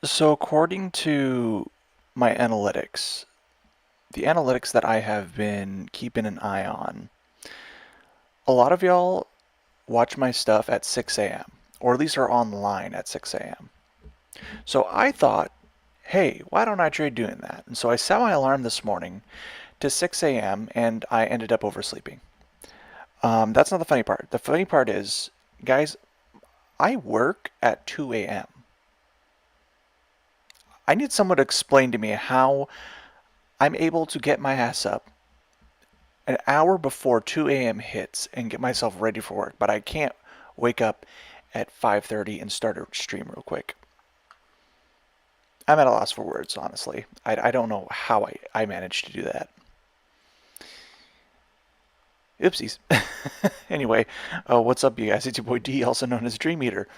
So according to my analytics, the analytics that I have been keeping an eye on, a lot of y'all watch my stuff at 6 a.m. or at least are online at 6 a.m. So I thought, hey, why don't I try doing that? And so I set my alarm this morning to 6 a.m. and I ended up oversleeping. That's not the funny part. The funny part is, guys, I work at 2 a.m. I need someone to explain to me how I'm able to get my ass up an hour before 2 a.m. hits and get myself ready for work, but I can't wake up at 5:30 and start a stream real quick. I'm at a loss for words, honestly. I don't know how I managed to do that. Oopsies. Anyway, what's up, you guys? It's your boy D, also known as Dream Eater.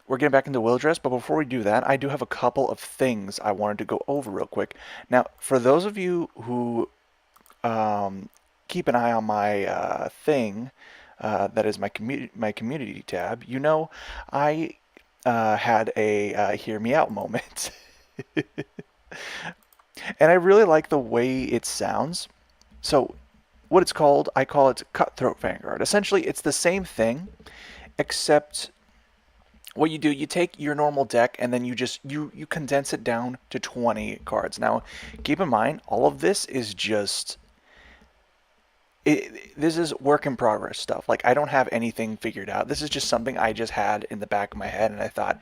We're getting back into Will+Dress, but before we do that, I do have a couple of things I wanted to go over real quick. Now, for those of you who keep an eye on my thing, that is my community tab, you know I had a hear me out moment. And I really like the way it sounds. So what it's called, I call it Cutthroat Vanguard. Essentially, it's the same thing, except what you do, you take your normal deck and then you condense it down to 20 cards. Now, keep in mind, all of this is just this is work in progress stuff. Like I don't have anything figured out. This is just something I just had in the back of my head, and I thought,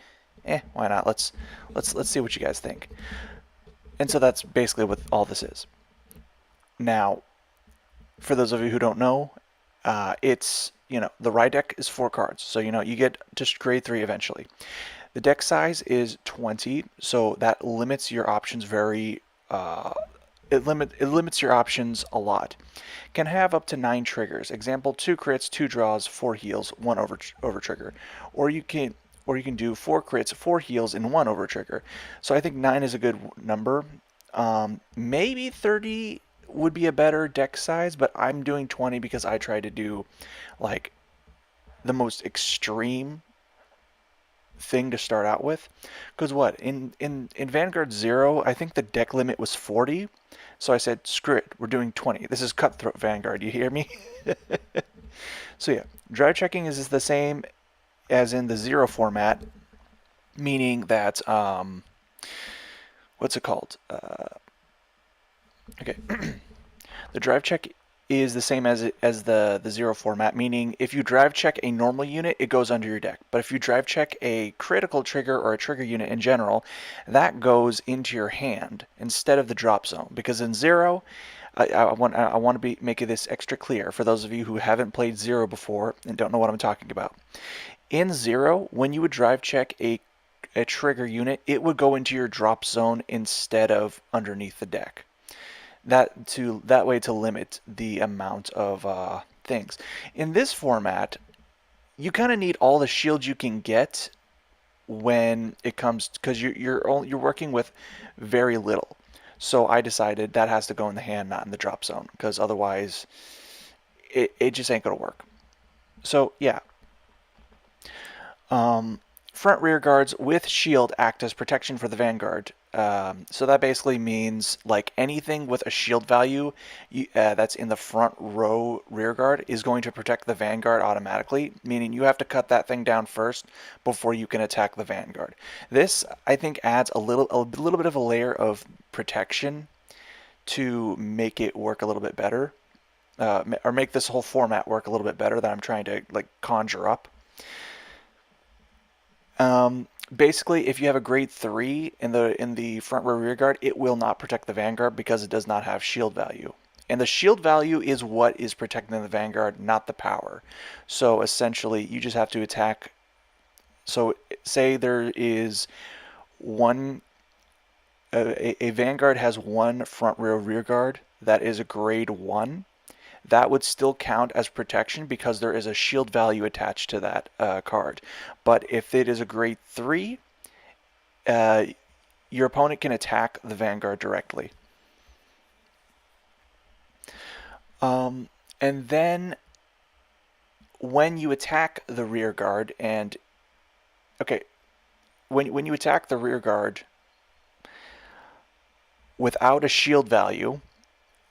why not? Let's see what you guys think. And so that's basically what all this is. Now, for those of you who don't know, it's the ride deck is 4 cards, so you get just grade 3 eventually. The deck size is 20, so that limits your options very. It limits your options a lot. Can have up to 9 triggers. Example: 2 crits, 2 draws, 4 heals, 1 over trigger. Or you can do 4 crits, 4 heals, and 1 over trigger. So I think 9 is a good number. Maybe 30 would be a better deck size, but I'm doing 20 because I try to do like the most extreme thing to start out with. Because what in Vanguard 0, I think the deck limit was 40. So I said, screw it, we're doing 20. This is Cutthroat Vanguard, you hear me? So yeah, drive checking is the same as in the 0 format, meaning that what's it called? Okay, the drive check is the same as the 0 format, meaning if you drive check a normal unit, it goes under your deck. But if you drive check a critical trigger or a trigger unit in general, that goes into your hand instead of the drop zone. Because in 0, I want to be making this extra clear for those of you who haven't played 0 before and don't know what I'm talking about. In 0, when you would drive check a trigger unit, it would go into your drop zone instead of underneath the deck. That way to limit the amount of things. In this format, you kind of need all the shields you can get when it comes, because you're working with very little. So I decided that has to go in the hand, not in the drop zone, because otherwise it just ain't gonna work. So yeah, front rear guards with shield act as protection for the vanguard. So that basically means like anything with a shield value that's in the front row rear guard is going to protect the vanguard automatically, meaning you have to cut that thing down first before you can attack the vanguard. This, I think, adds a little bit of a layer of protection to make it work a little bit better, or make this whole format work a little bit better that I'm trying to like conjure up. Basically, if you have a grade 3 in the front row rear guard, it will not protect the vanguard because it does not have shield value. And the shield value is what is protecting the vanguard, not the power. So essentially, you just have to attack. So say there is one, a vanguard has one front row rear guard that is a grade 1. That would still count as protection because there is a shield value attached to that card. But if it is a grade 3, your opponent can attack the vanguard directly. And then when you attack the rear guard, and okay, when you attack the rear guard without a shield value,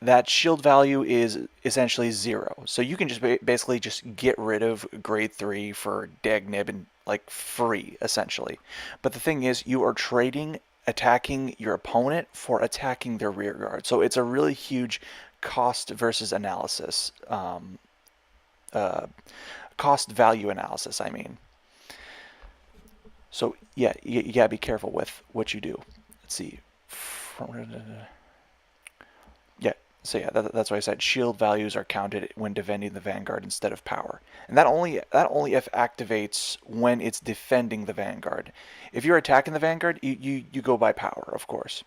that shield value is essentially 0. So you can just basically just get rid of grade 3 for dag nib and like free essentially. But the thing is, you are trading attacking your opponent for attacking their rear guard. So it's a really huge cost versus analysis, cost value analysis, I mean. So yeah, you gotta be careful with what you do. Let's see. Yeah, so yeah, that's why I said shield values are counted when defending the Vanguard instead of power. And that only activates when it's defending the Vanguard. If you're attacking the Vanguard, you go by power, of course.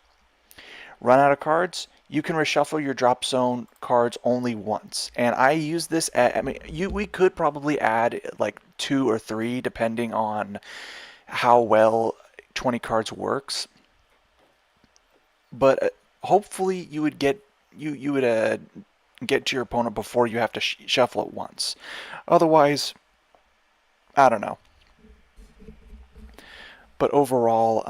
Run out of cards, you can reshuffle your drop zone cards only once. And I use this at, I mean, we could probably add like 2 or 3 depending on how well 20 cards works. But hopefully you would get get to your opponent before you have to shuffle it once. Otherwise, I don't know. But overall,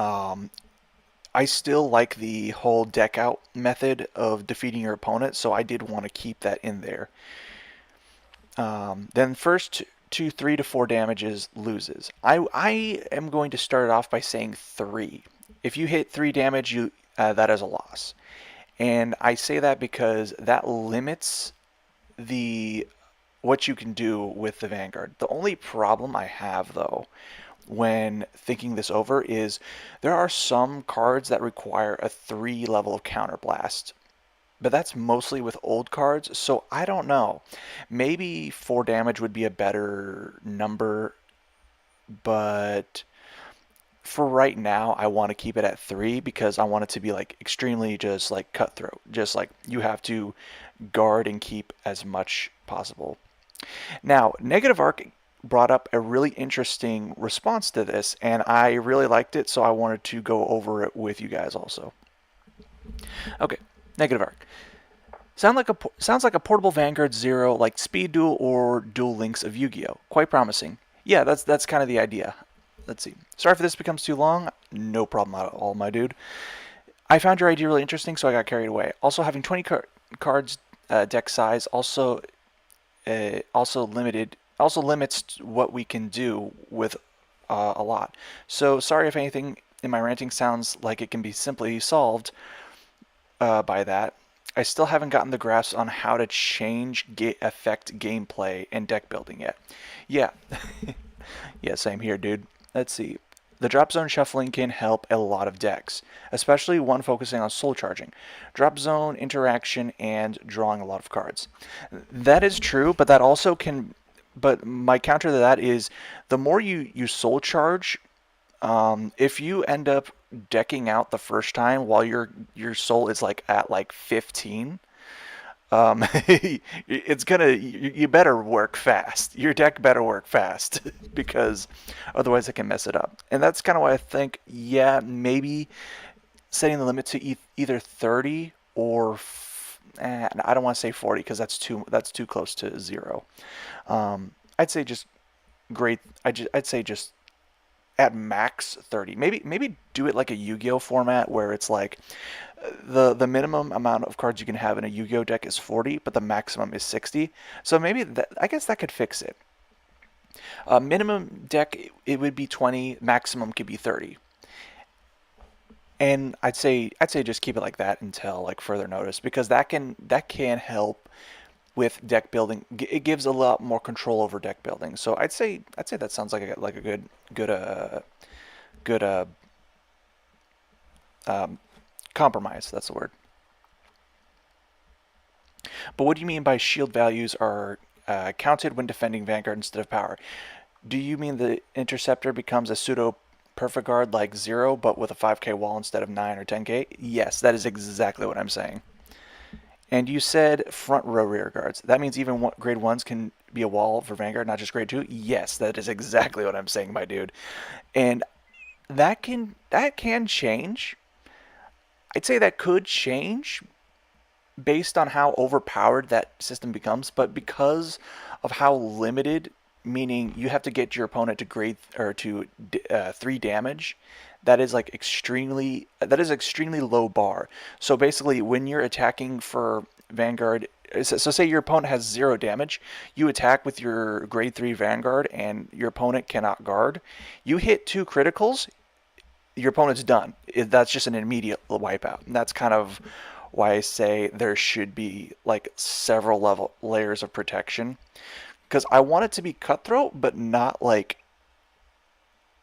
I still like the whole deck out method of defeating your opponent, so I did want to keep that in there. Then first to 3 to 4 damages loses. I am going to start it off by saying 3. If you hit 3 damage, that is a loss. And I say that because that limits what you can do with the Vanguard. The only problem I have though when thinking this over is there are some cards that require a 3 level of counterblast. But that's mostly with old cards, so I don't know. Maybe 4 damage would be a better number, but for right now, I want to keep it at 3 because I want it to be like extremely just like cutthroat. Just like you have to guard and keep as much possible. Now, Negative Arc brought up a really interesting response to this, and I really liked it, so I wanted to go over it with you guys also. Okay, Negative Arc. Sounds like a portable Vanguard Zero, like Speed Duel or Duel Links of Yu-Gi-Oh! Quite promising. Yeah, that's kind of the idea. Let's see. Sorry if this becomes too long. No problem at all, my dude. I found your idea really interesting, so I got carried away. Also, having 20 cards deck size also limits what we can do with a lot. So sorry if anything in my ranting sounds like it can be simply solved by that. I still haven't gotten the grasp on how to change affect gameplay and deck building yet. Yeah, yeah, same here, dude. Let's see. The drop zone shuffling can help a lot of decks, especially one focusing on soul charging, drop zone interaction, and drawing a lot of cards. That is true, but that also can. But my counter to that is the more you soul charge, if you end up decking out the first time while your soul is like at like 15, it's gonna you better work fast. Your deck better work fast because otherwise it can mess it up. And that's kind of why I think, yeah, maybe setting the limit to either 30 or I don't want to say 40 because that's too close to 0. I'd say just I'd say just at max 30. Maybe do it like a Yu-Gi-Oh format where it's like the minimum amount of cards you can have in a Yu-Gi-Oh deck is 40, but the maximum is 60. So maybe I guess that could fix it. Minimum deck it would be 20, maximum could be 30. And I'd say just keep it like that until like further notice because that can help with deck building. It gives a lot more control over deck building. So I'd say that sounds like a good compromise. That's the word. But what do you mean by shield values are counted when defending Vanguard instead of power? Do you mean the interceptor becomes a pseudo perfect guard like 0 but with a 5k wall instead of 9 or 10k? Yes, that is exactly what I'm saying. And you said front row rear guards. That means even grade 1s can be a wall for Vanguard, not just grade 2? Yes, that is exactly what I'm saying, my dude. And that can change. I'd say that could change based on how overpowered that system becomes, but because of how limited meaning you have to get your opponent to grade or to 3 damage. That is like extremely low bar. So basically, when you're attacking for Vanguard, so say your opponent has 0 damage, you attack with your grade 3 Vanguard, and your opponent cannot guard. You hit 2 criticals, your opponent's done. That's just an immediate wipeout. And that's kind of why I say there should be like several layers of protection, because I want it to be cutthroat, but not like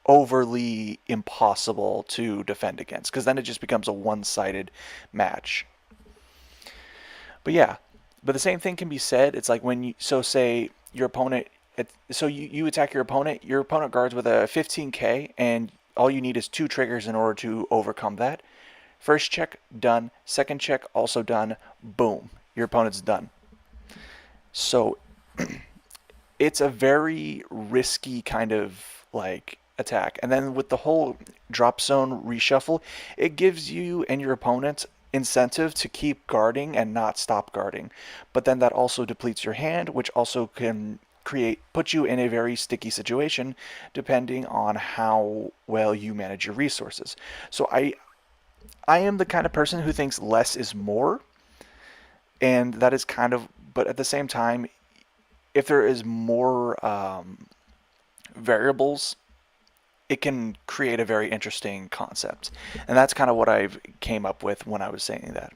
overly impossible to defend against, because then it just becomes a one-sided match. But yeah, but the same thing can be said. It's like when you, so say your opponent, so you attack your opponent guards with a 15k, and all you need is 2 triggers in order to overcome that. First check, done. Second check, also done. Boom, your opponent's done. So it's a very risky kind of like attack. And then with the whole drop zone reshuffle, it gives you and your opponent incentive to keep guarding and not stop guarding. But then that also depletes your hand, which also can put you in a very sticky situation depending on how well you manage your resources. So I am the kind of person who thinks less is more, and that is kind of, but at the same time, if there is more variables, it can create a very interesting concept. And that's kind of what I've came up with when I was saying that.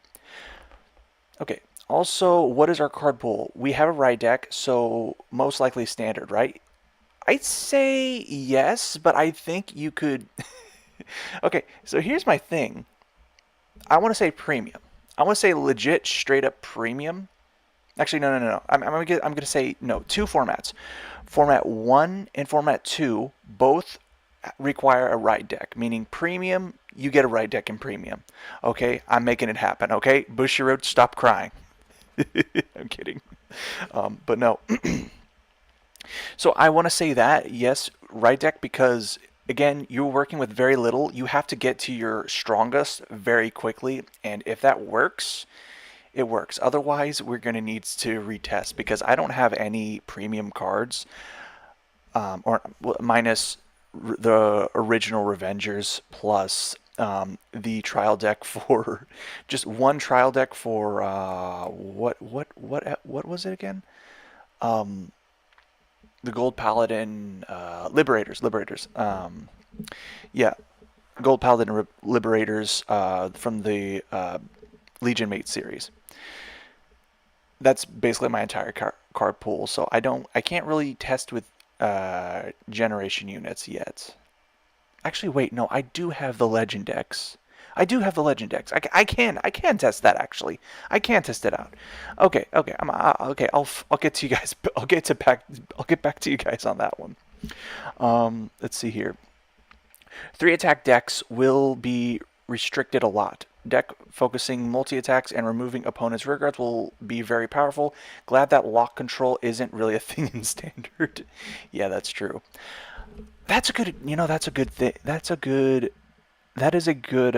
Okay, also, what is our card pool? We have a ride deck, so most likely standard, right? I'd say yes, but I think you could... Okay, so here's my thing. I want to say premium. I want to say legit, straight up premium. Actually, no. I'm gonna say no. 2 formats. Format 1 and Format 2 both require a ride deck, meaning premium, you get a ride deck in premium. Okay, I'm making it happen. Okay, Bushiroad, stop crying. I'm kidding. But no. So I want to say that, yes, ride deck, because again, you're working with very little. You have to get to your strongest very quickly, and if that works, it works. Otherwise, we're going to need to retest, because I don't have any premium cards, or minus the original Revengers, plus the trial deck for just one trial deck for what was it again? The Gold Paladin Liberators. Yeah, Gold Paladin Liberators from the Legion Mate series. That's basically my entire card pool. So I can't really test with generation units yet. Actually, wait, no, I do have the Legend decks. I I can test that actually. I can test it out. Okay. Okay. I'll get to you guys. I'll get back to you guys on that one. Let's see here. 3 attack decks will be restricted a lot. Deck focusing multi-attacks and removing opponents' rearguards will be very powerful. Glad that lock control isn't really a thing in standard. Yeah, that's true. That's a good, that's a good thing. That is a good,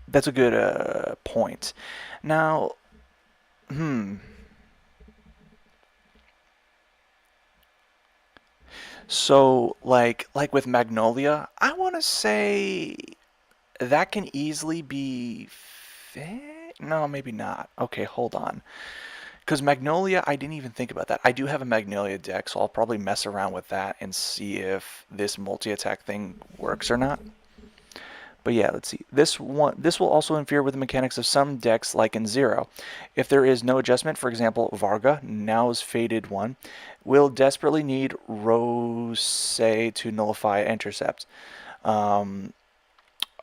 that's a good point. Now, so like with Magnolia, I want to say that can easily be no, maybe not. Okay, hold on. Because Magnolia, I didn't even think about that. I do have a Magnolia deck, so I'll probably mess around with that and see if this multi-attack thing works or not. But yeah, let's see. This will also interfere with the mechanics of some decks like in Zero. If there is no adjustment, for example, Varga, now's Faded one, will desperately need Rose to nullify Intercept.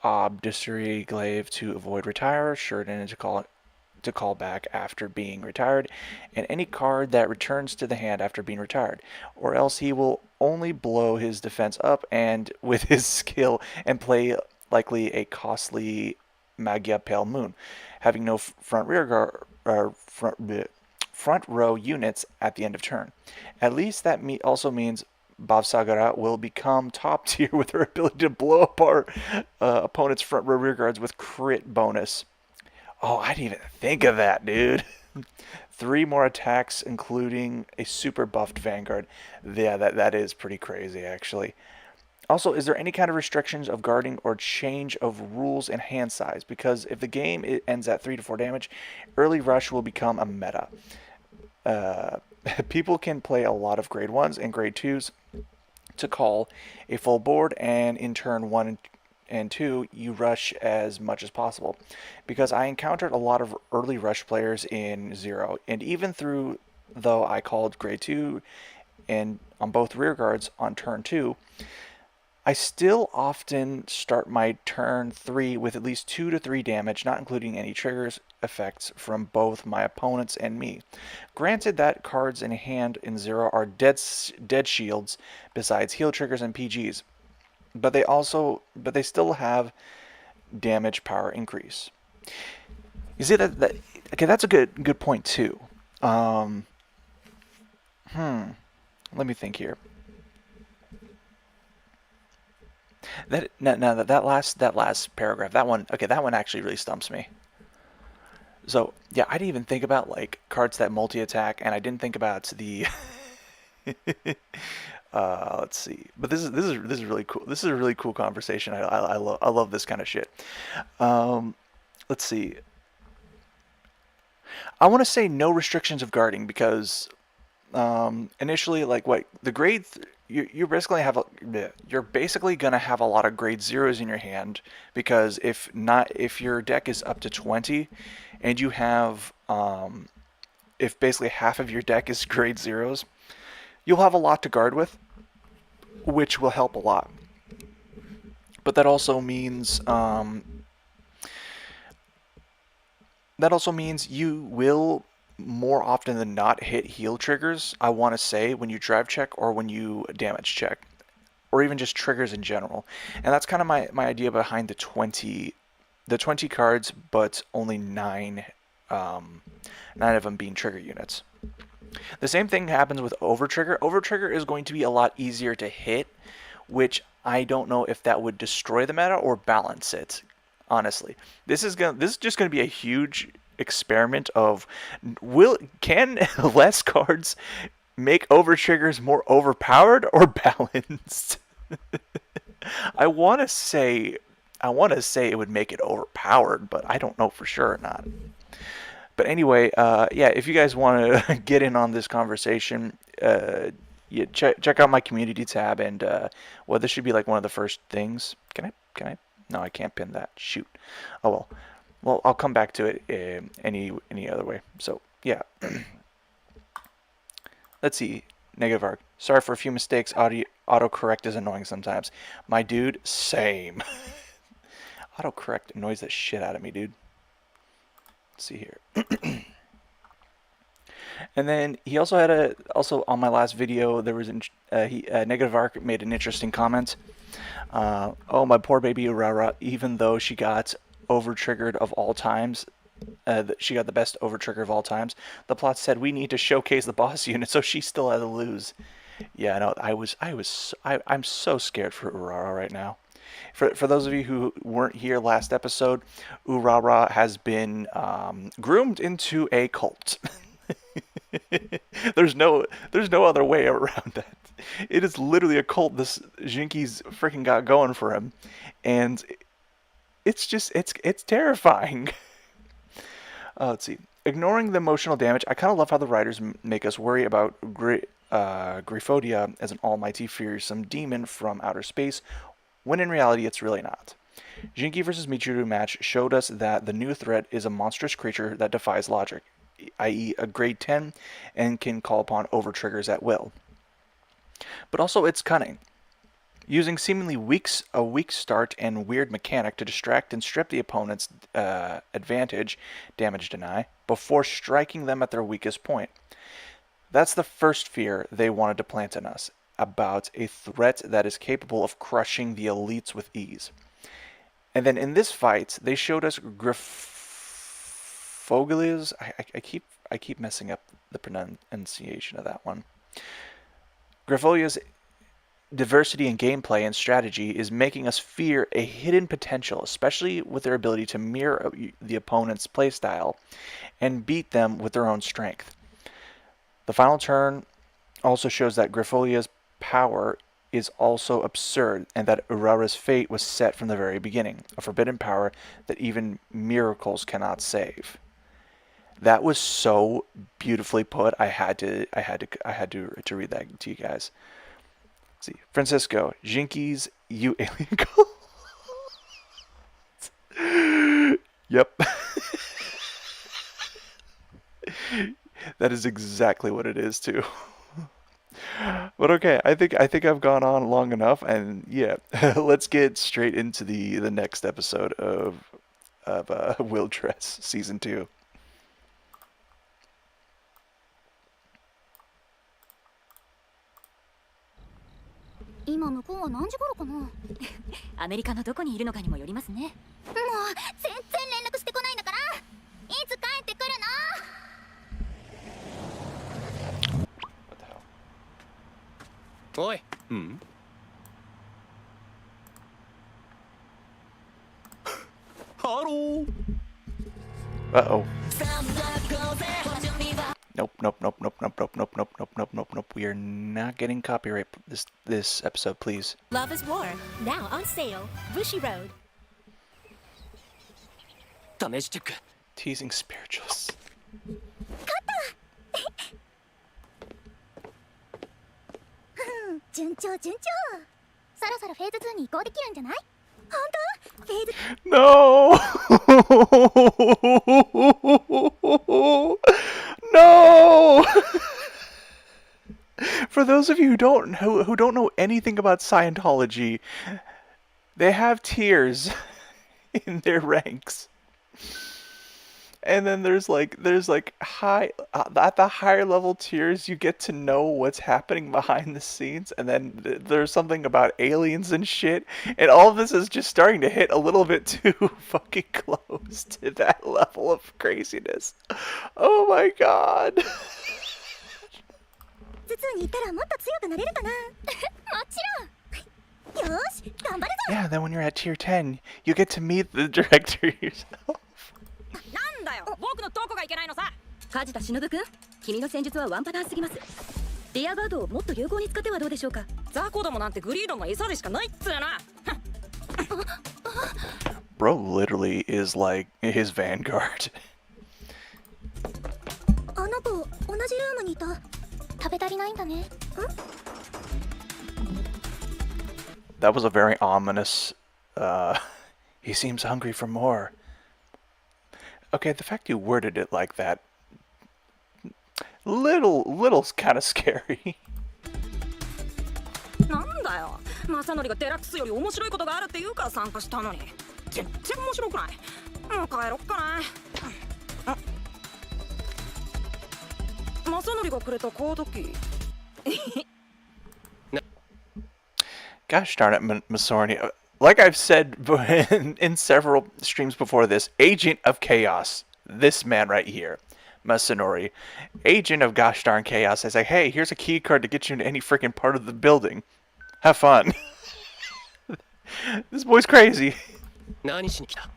Obdussory Glaive to avoid retire, Sheridan to call back after being retired, and any card that returns to the hand after being retired, or else he will only blow his defense up and with his skill and play likely a costly Magia Pale Moon, having no front row units at the end of turn. At least that also means Bavsagara will become top tier with her ability to blow up our opponent's front row rear guards with crit bonus. Oh, I didn't even think of that, dude. 3 more attacks, including a super buffed Vanguard. Yeah, that is pretty crazy, actually. Also, is there any kind of restrictions of guarding or change of rules and hand size? Because if the game ends at 3 to 4 damage, early rush will become a meta. Uh, People can play a lot of grade 1s and grade 2s to call a full board, and in turn 1 and 2, you rush as much as possible. Because I encountered a lot of early rush players in 0, and even though I called grade 2 and on both rear guards on turn 2, I still often start my turn 3 with at least 2 to 3 damage, not including any triggers effects from both my opponents and me. Granted that cards in hand in 0 are dead shields besides heal triggers and PGs, but they still have damage power increase. You see that okay, that's a good point too. Um, Let me think here. That last paragraph, that one actually really stumps me. So yeah, I didn't even think about like cards that multi-attack, and I didn't think about the. Let's see, but this is really cool. This is a really cool conversation. I love this kind of shit. Um, let's see. I want to say no restrictions of guarding because initially, like what the grade. You're basically gonna have a lot of grade 0s in your hand because if your deck is up to 20 and you have if basically half of your deck is grade 0s, you'll have a lot to guard with, which will help a lot. But that also means you will more often than not hit heal triggers, I want to say, when you drive check or when you damage check, or even just triggers in general. And that's kind of my idea behind the 20 cards, but only 9 of them being trigger units. The same thing happens with Overtrigger. Overtrigger is going to be a lot easier to hit, which I don't know if that would destroy the meta or balance it. Honestly, this is just gonna be a huge experiment of can less cards make Overtriggers more overpowered or balanced? I want to say it would make it overpowered, but I don't know for sure or not. But anyway, yeah, if you guys want to get in on this conversation, yeah, check out my community tab, and well, this should be like one of the first things. Can I? No, I can't pin that. Shoot. Oh well. Well, I'll come back to it any other way. So yeah. Let's see. Negative arc. Sorry for a few mistakes. Autocorrect is annoying sometimes. My dude, same. Autocorrect annoys the shit out of me, dude. Let's see here. And then he also had also on my last video there was Negative Arc made an interesting comment. Oh, my poor baby Urara, even though she got over triggered of all times, she got the best over trigger of all times. The plot said we need to showcase the boss unit, so she still had to lose. Yeah, no, I'm so scared for Urara right now. For those of you who weren't here last episode, Urara has been groomed into a cult. there's no other way around that. It is literally a cult this Jinki's freaking got going for him, and it's terrifying. Let's see. Ignoring the emotional damage, I kind of love how the writers make us worry about Griffodia as an almighty fearsome demon from outer space, when in reality it's really not. Jinki vs. Michiru match showed us that the new threat is a monstrous creature that defies logic, i.e. a grade 10, and can call upon overtriggers at will. But also it's cunning. Using seemingly a weak start and weird mechanic to distract and strip the opponent's advantage, damage deny, before striking them at their weakest point. That's the first fear they wanted to plant in us, about a threat that is capable of crushing the elites with ease. And then in this fight, they showed us Grifogilias. I keep messing up the pronunciation of that one. Grifolia's diversity in gameplay and strategy is making us fear a hidden potential, especially with their ability to mirror the opponent's playstyle and beat them with their own strength. The final turn also shows that Grifolia's power is also absurd, and that Aurора's fate was set from the very beginning, a forbidden power that even miracles cannot save. That was so beautifully put. I had to read that to you guys. Let's see, Francisco, Jinkies, you alien call. Yep. That is exactly what it is too. But okay, I think I've gone on long enough, and yeah, let's get straight into the next episode of Will+Dress season 2. 今向こうは何時頃かな。アメリカのどこにいるのかにもよりますね。もう全然連絡してこないんだから。いつ帰ってくるの？ What the hell? おい。うん。ハロー。Uh-oh. Nope. We are not getting copyright this episode, please. Love is War, now on sale. Bushy Road. 試しチェック。 Teasing spirituals. 順調。そろそろフェーズ2に移行できるんじゃない？本当？フェーズ No! No! For those of you who don't know anything about Scientology, they have tiers in their ranks. And then there's like high at the higher level tiers you get to know what's happening behind the scenes, and then there's something about aliens and shit, and all of this is just starting to hit a little bit too fucking close to that level of craziness. Oh my god. 2に行ったらもっと強くなれるかな。もちろん。よし、頑張るぞ。 Yeah, then when you're at tier 10, you get to meet the director yourself. なんだよ、僕のどこがいけないのさ。梶田忍君、君の戦術はワンパターンすぎます。リアガードをもっと有効に使ってはどうでしょうか。雑魚どもなんてグリードンが餌でしかないっつうな。Bro literally is like his vanguard. あの子、同じルームにいた。食べ足りないんだね。That was a very ominous, he seems hungry for more. Okay, the fact you worded it like that, little's kind of scary. なんだよ、正則がデラックスより面白いことがあるって言うから参加したのに。全然面白くない。もう帰ろっかな。正則がくれたカードキー。Gosh darn it, Masorni. Like I've said in several streams before this, Agent of Chaos, this man right here, Masanori, Agent of gosh darn Chaos, I say, hey, here's a key card to get you into any freaking part of the building. Have fun. This boy's crazy. 何しに来た？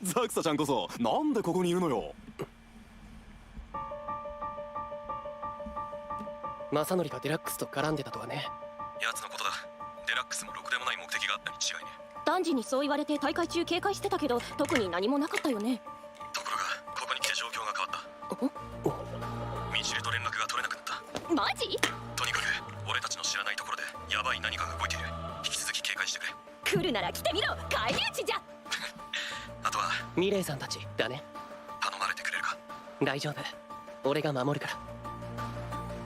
ザクサちゃんこそなんでここにいるのよ。正則がデラックスと絡んでたとはね。奴のことだ。デラックスもろくでもない目的があったに違いね。ダンジにそう言われて大会中警戒してたけど、特に何もなかったよね。ところがここに来て状況が変わった。ミチルと連絡が取れなくなった。マジ？とにかく俺たちの知らないところでヤバい何かが動いている。引き続き警戒してくれ。来るなら来てみろ。返り討ちじゃ。あとはミレイさんたちだね。頼まれてくれるか。大丈夫。俺が守るから。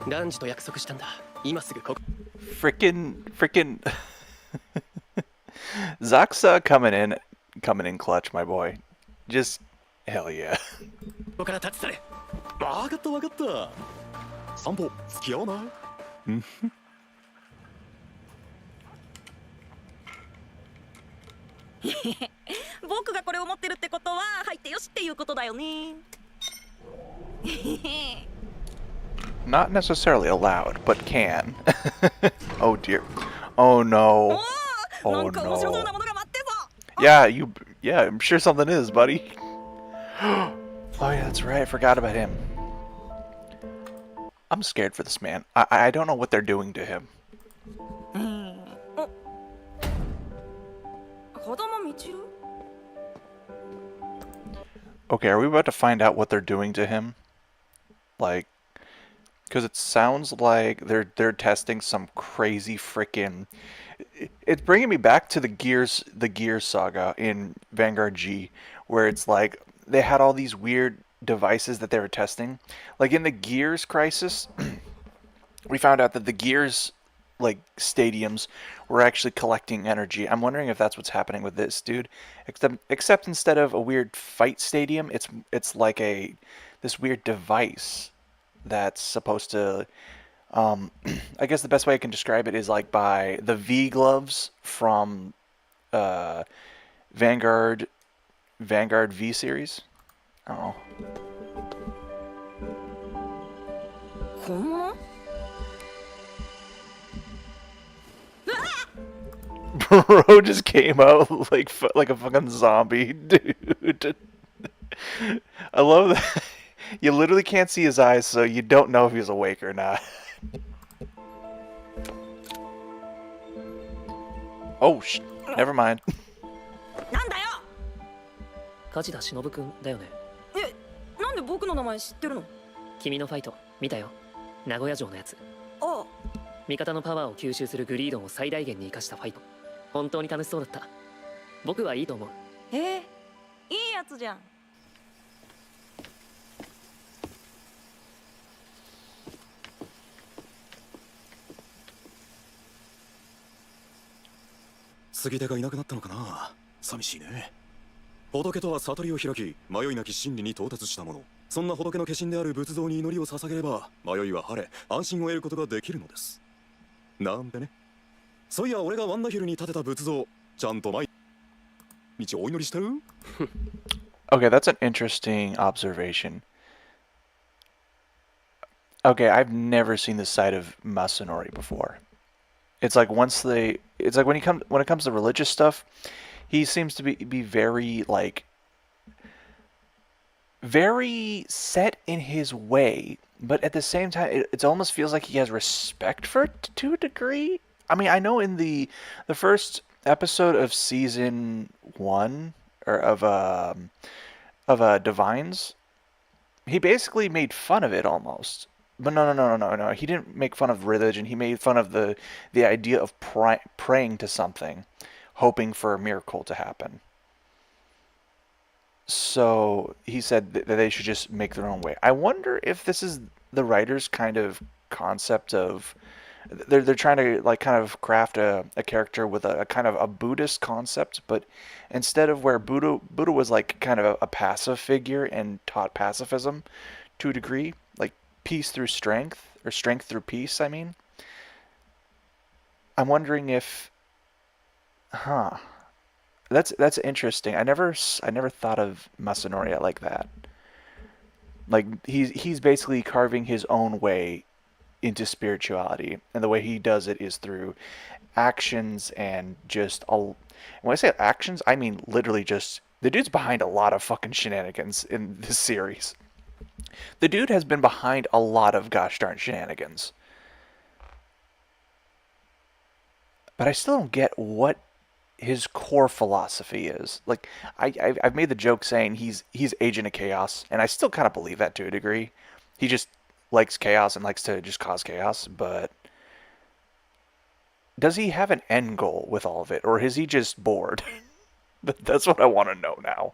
ランジと約束したんだ。今すぐここ。Frickin' Zaxa coming in clutch, my boy. Just hell yeah. ここから立ち去れ。わかったわかった。散歩付き合わない？僕がこれを持ってるってことは入ってよしっていうことだよね。Not necessarily allowed, but can. Oh dear. Oh no. な Oh んか面白そうな no. ものが待ってさ Yeah, I'm sure something is, buddy. Oh yeah, that's right. I forgot about him. I'm scared for this man. I don't know what they're doing to him. 風間みちる Okay, are we about to find out what they're doing to him? Like, because it sounds like they're testing some crazy freaking. It's bringing me back to the Gears saga in Vanguard G, where it's like they had all these weird devices that they were testing. Like in the Gears Crisis, we found out that the Gears like stadiums were actually collecting energy. I'm wondering if that's what's happening with this dude. Except instead of a weird fight stadium, it's like this weird device that's supposed to I guess the best way I can describe it is like by the V gloves from Vanguard V series. Oh. 本物 Bro just came out like a fucking zombie, dude. I love that. You literally can't see his eyes, so you don't know if he's awake or not. Oh, never mind. なんだよ 梶田忍君だよね。え、なんで僕の名前知ってるの 君のファイト見たよ。名古屋城のやつ。ああ 味方のパワーを吸収するグリードンを最大限に生かしたファイト。本当に楽しそうだった。僕はいいと思う。いいやつじゃん 杉手がいなくなったのかな。寂しいね。仏とは悟りを開き、迷いなき真理に到達したもの。そんな仏の化身である仏像に祈りを捧げれば、迷いは晴れ、安心を得ることができるのです。なんでね。そういや、俺がワンダヒルに建てた仏像、ちゃんと毎日お祈りしてる？ Okay, that's an interesting observation. Okay, I've never seen this side of Masanori before. It's like when it comes to religious stuff, he seems to be very like very set in his way, but at the same time it almost feels like he has respect for it to a degree. I mean, I know in the first episode of season 1 or of Divines, he basically made fun of it almost. But no. He didn't make fun of religion. He made fun of the idea of praying to something, hoping for a miracle to happen. So he said that they should just make their own way. I wonder if this is the writer's kind of concept of they're trying to like kind of craft a character with a kind of a Buddhist concept, but instead of where Buddha was like kind of a passive figure and taught pacifism to a degree, like peace through strength, or strength through peace, I mean. I'm wondering if that's interesting. I never thought of Masanori like that. Like he's basically carving his own way into spirituality, and the way he does it is through actions and just when I say actions, I mean literally just the dude's behind a lot of fucking shenanigans in this series. The dude has been behind a lot of gosh darn shenanigans. But I still don't get what his core philosophy is. Like, I've made the joke saying he's Agent of Chaos, and I still kind of believe that to a degree. He just likes chaos and likes to just cause chaos, but does he have an end goal with all of it, or is he just bored? That's what I want to know now.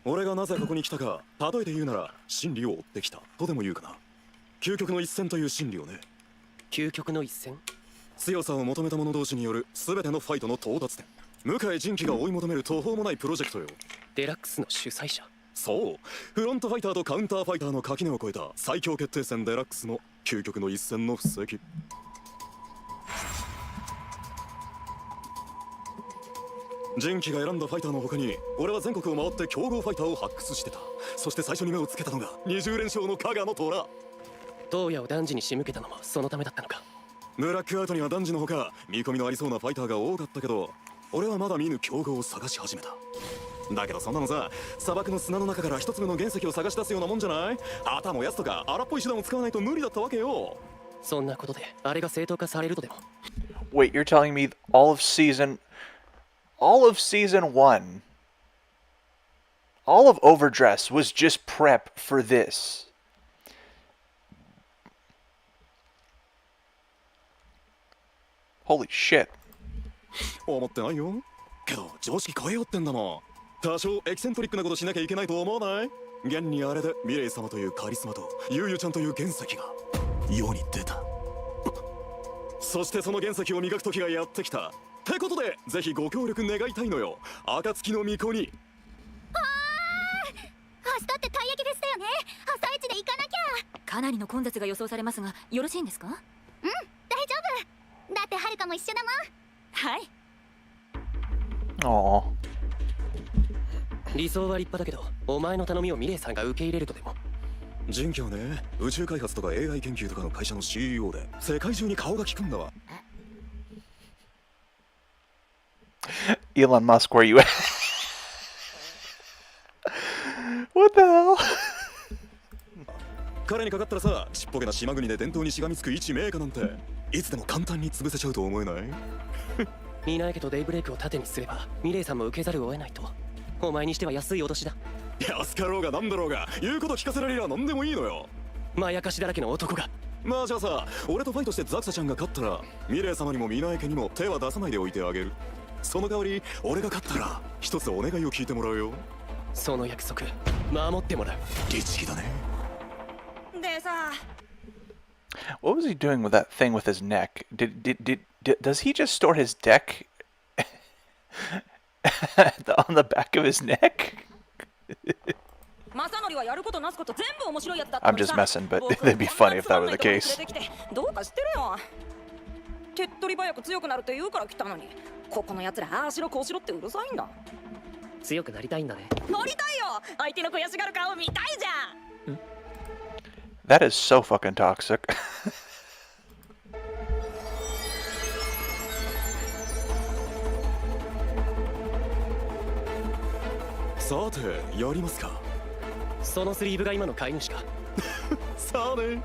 俺がなぜここに来たか、例えて言うなら真理を追ってきたとでも言うかな。究極の一戦という真理をね。究極の一戦。強さを求めた者同士による全てのファイトの到達点。向井仁輝が追い求める途方もないプロジェクトよ。デラックスの主催者。そう、フロントファイターとカウンターファイターの垣根を越えた最強決定戦デラックスの究極の一戦の布石。仁輝が選んだファイターの他に、俺は全国を回って強豪ファイターを発掘してた。そして最初に目をつけたのが20連勝の加賀の虎。東野を男児に仕向けたのもそのためだったのか。ブラックアウトには男児のほか見込みのありそうなファイターが多かったけど、俺はまだ見ぬ強豪を探し始めた。だけどそんなのさ、砂漠の砂の中から一つ目の原石を探し出すようなもんじゃない？旗燃やすとか荒っぽい手段を使わないと無理だったわけよ。そんなことであれが正当化されるとでも。 Wait, you're telling me all of season 1, all of Overdress was just prep for this? Holy shit. 思ってないよ。けど常識変えようってんだもん。多少エキセントリックなことしなきゃいけないと思わない？現にあれでミレイ様というカリスマとユウユちゃんという原石が世に出た。そしてその原石を磨く時がやってきたってことで、ぜひご協力願いたいのよ、暁の巫女に。明日ってたい焼きフェスだよね。朝一で行かなきゃ。かなりの混雑が予想されますが、よろしいんですか？うん、大丈夫。だってはるかも一緒だもん。はい。Aw. 理想は立派だけど、お前の頼みをミレイさんが受け入れるとでも。人気はね、宇宙開発とか AI 研究とかの会社の CEO で世界中に顔が利くんだわ。Elon Musk, where you at? What the hell? 彼にかかったらさ、ちっぽけな島国で伝統にしがみつく一名家なんていつでも簡単に潰せちゃうと思えない？担い家とデイブレイクを盾にすればミレイさんも受けざるを得ないと。お前にしては安い脅しだ。安かろうがなんだろうが言うこと聞かせられりゃ何でもいいのよ。まやかしだらけの男が。まあじゃあさ、俺とファイトしてザクサちゃんが勝ったらミレイ様にも皆家にも手は出さないでおいてあげる。その代わり俺が勝ったら一つお願いを聞いてもらうよ。その約束守ってもらう。律儀だね。でさ、 What was he doing with that thing with his neck? Does he just store his deck on the back of his neck? マサノリはやることなすこと全部面白いやつだった I'm のに just さ。 messing, but 僕 it'd be こんな funny if that were the つまんないとこに case. 連れてきてどうかしてるよ。手っ取り早く強くなるって言うから来たのに、ここのやつらああしろこうしろってうるさいんだ。強くなりたいんだね。なりたいよ。相手の悔しがる顔見たいじゃん。 That is so fucking toxic. さてやりますか。そのスリーブが今の飼い主か。さあね。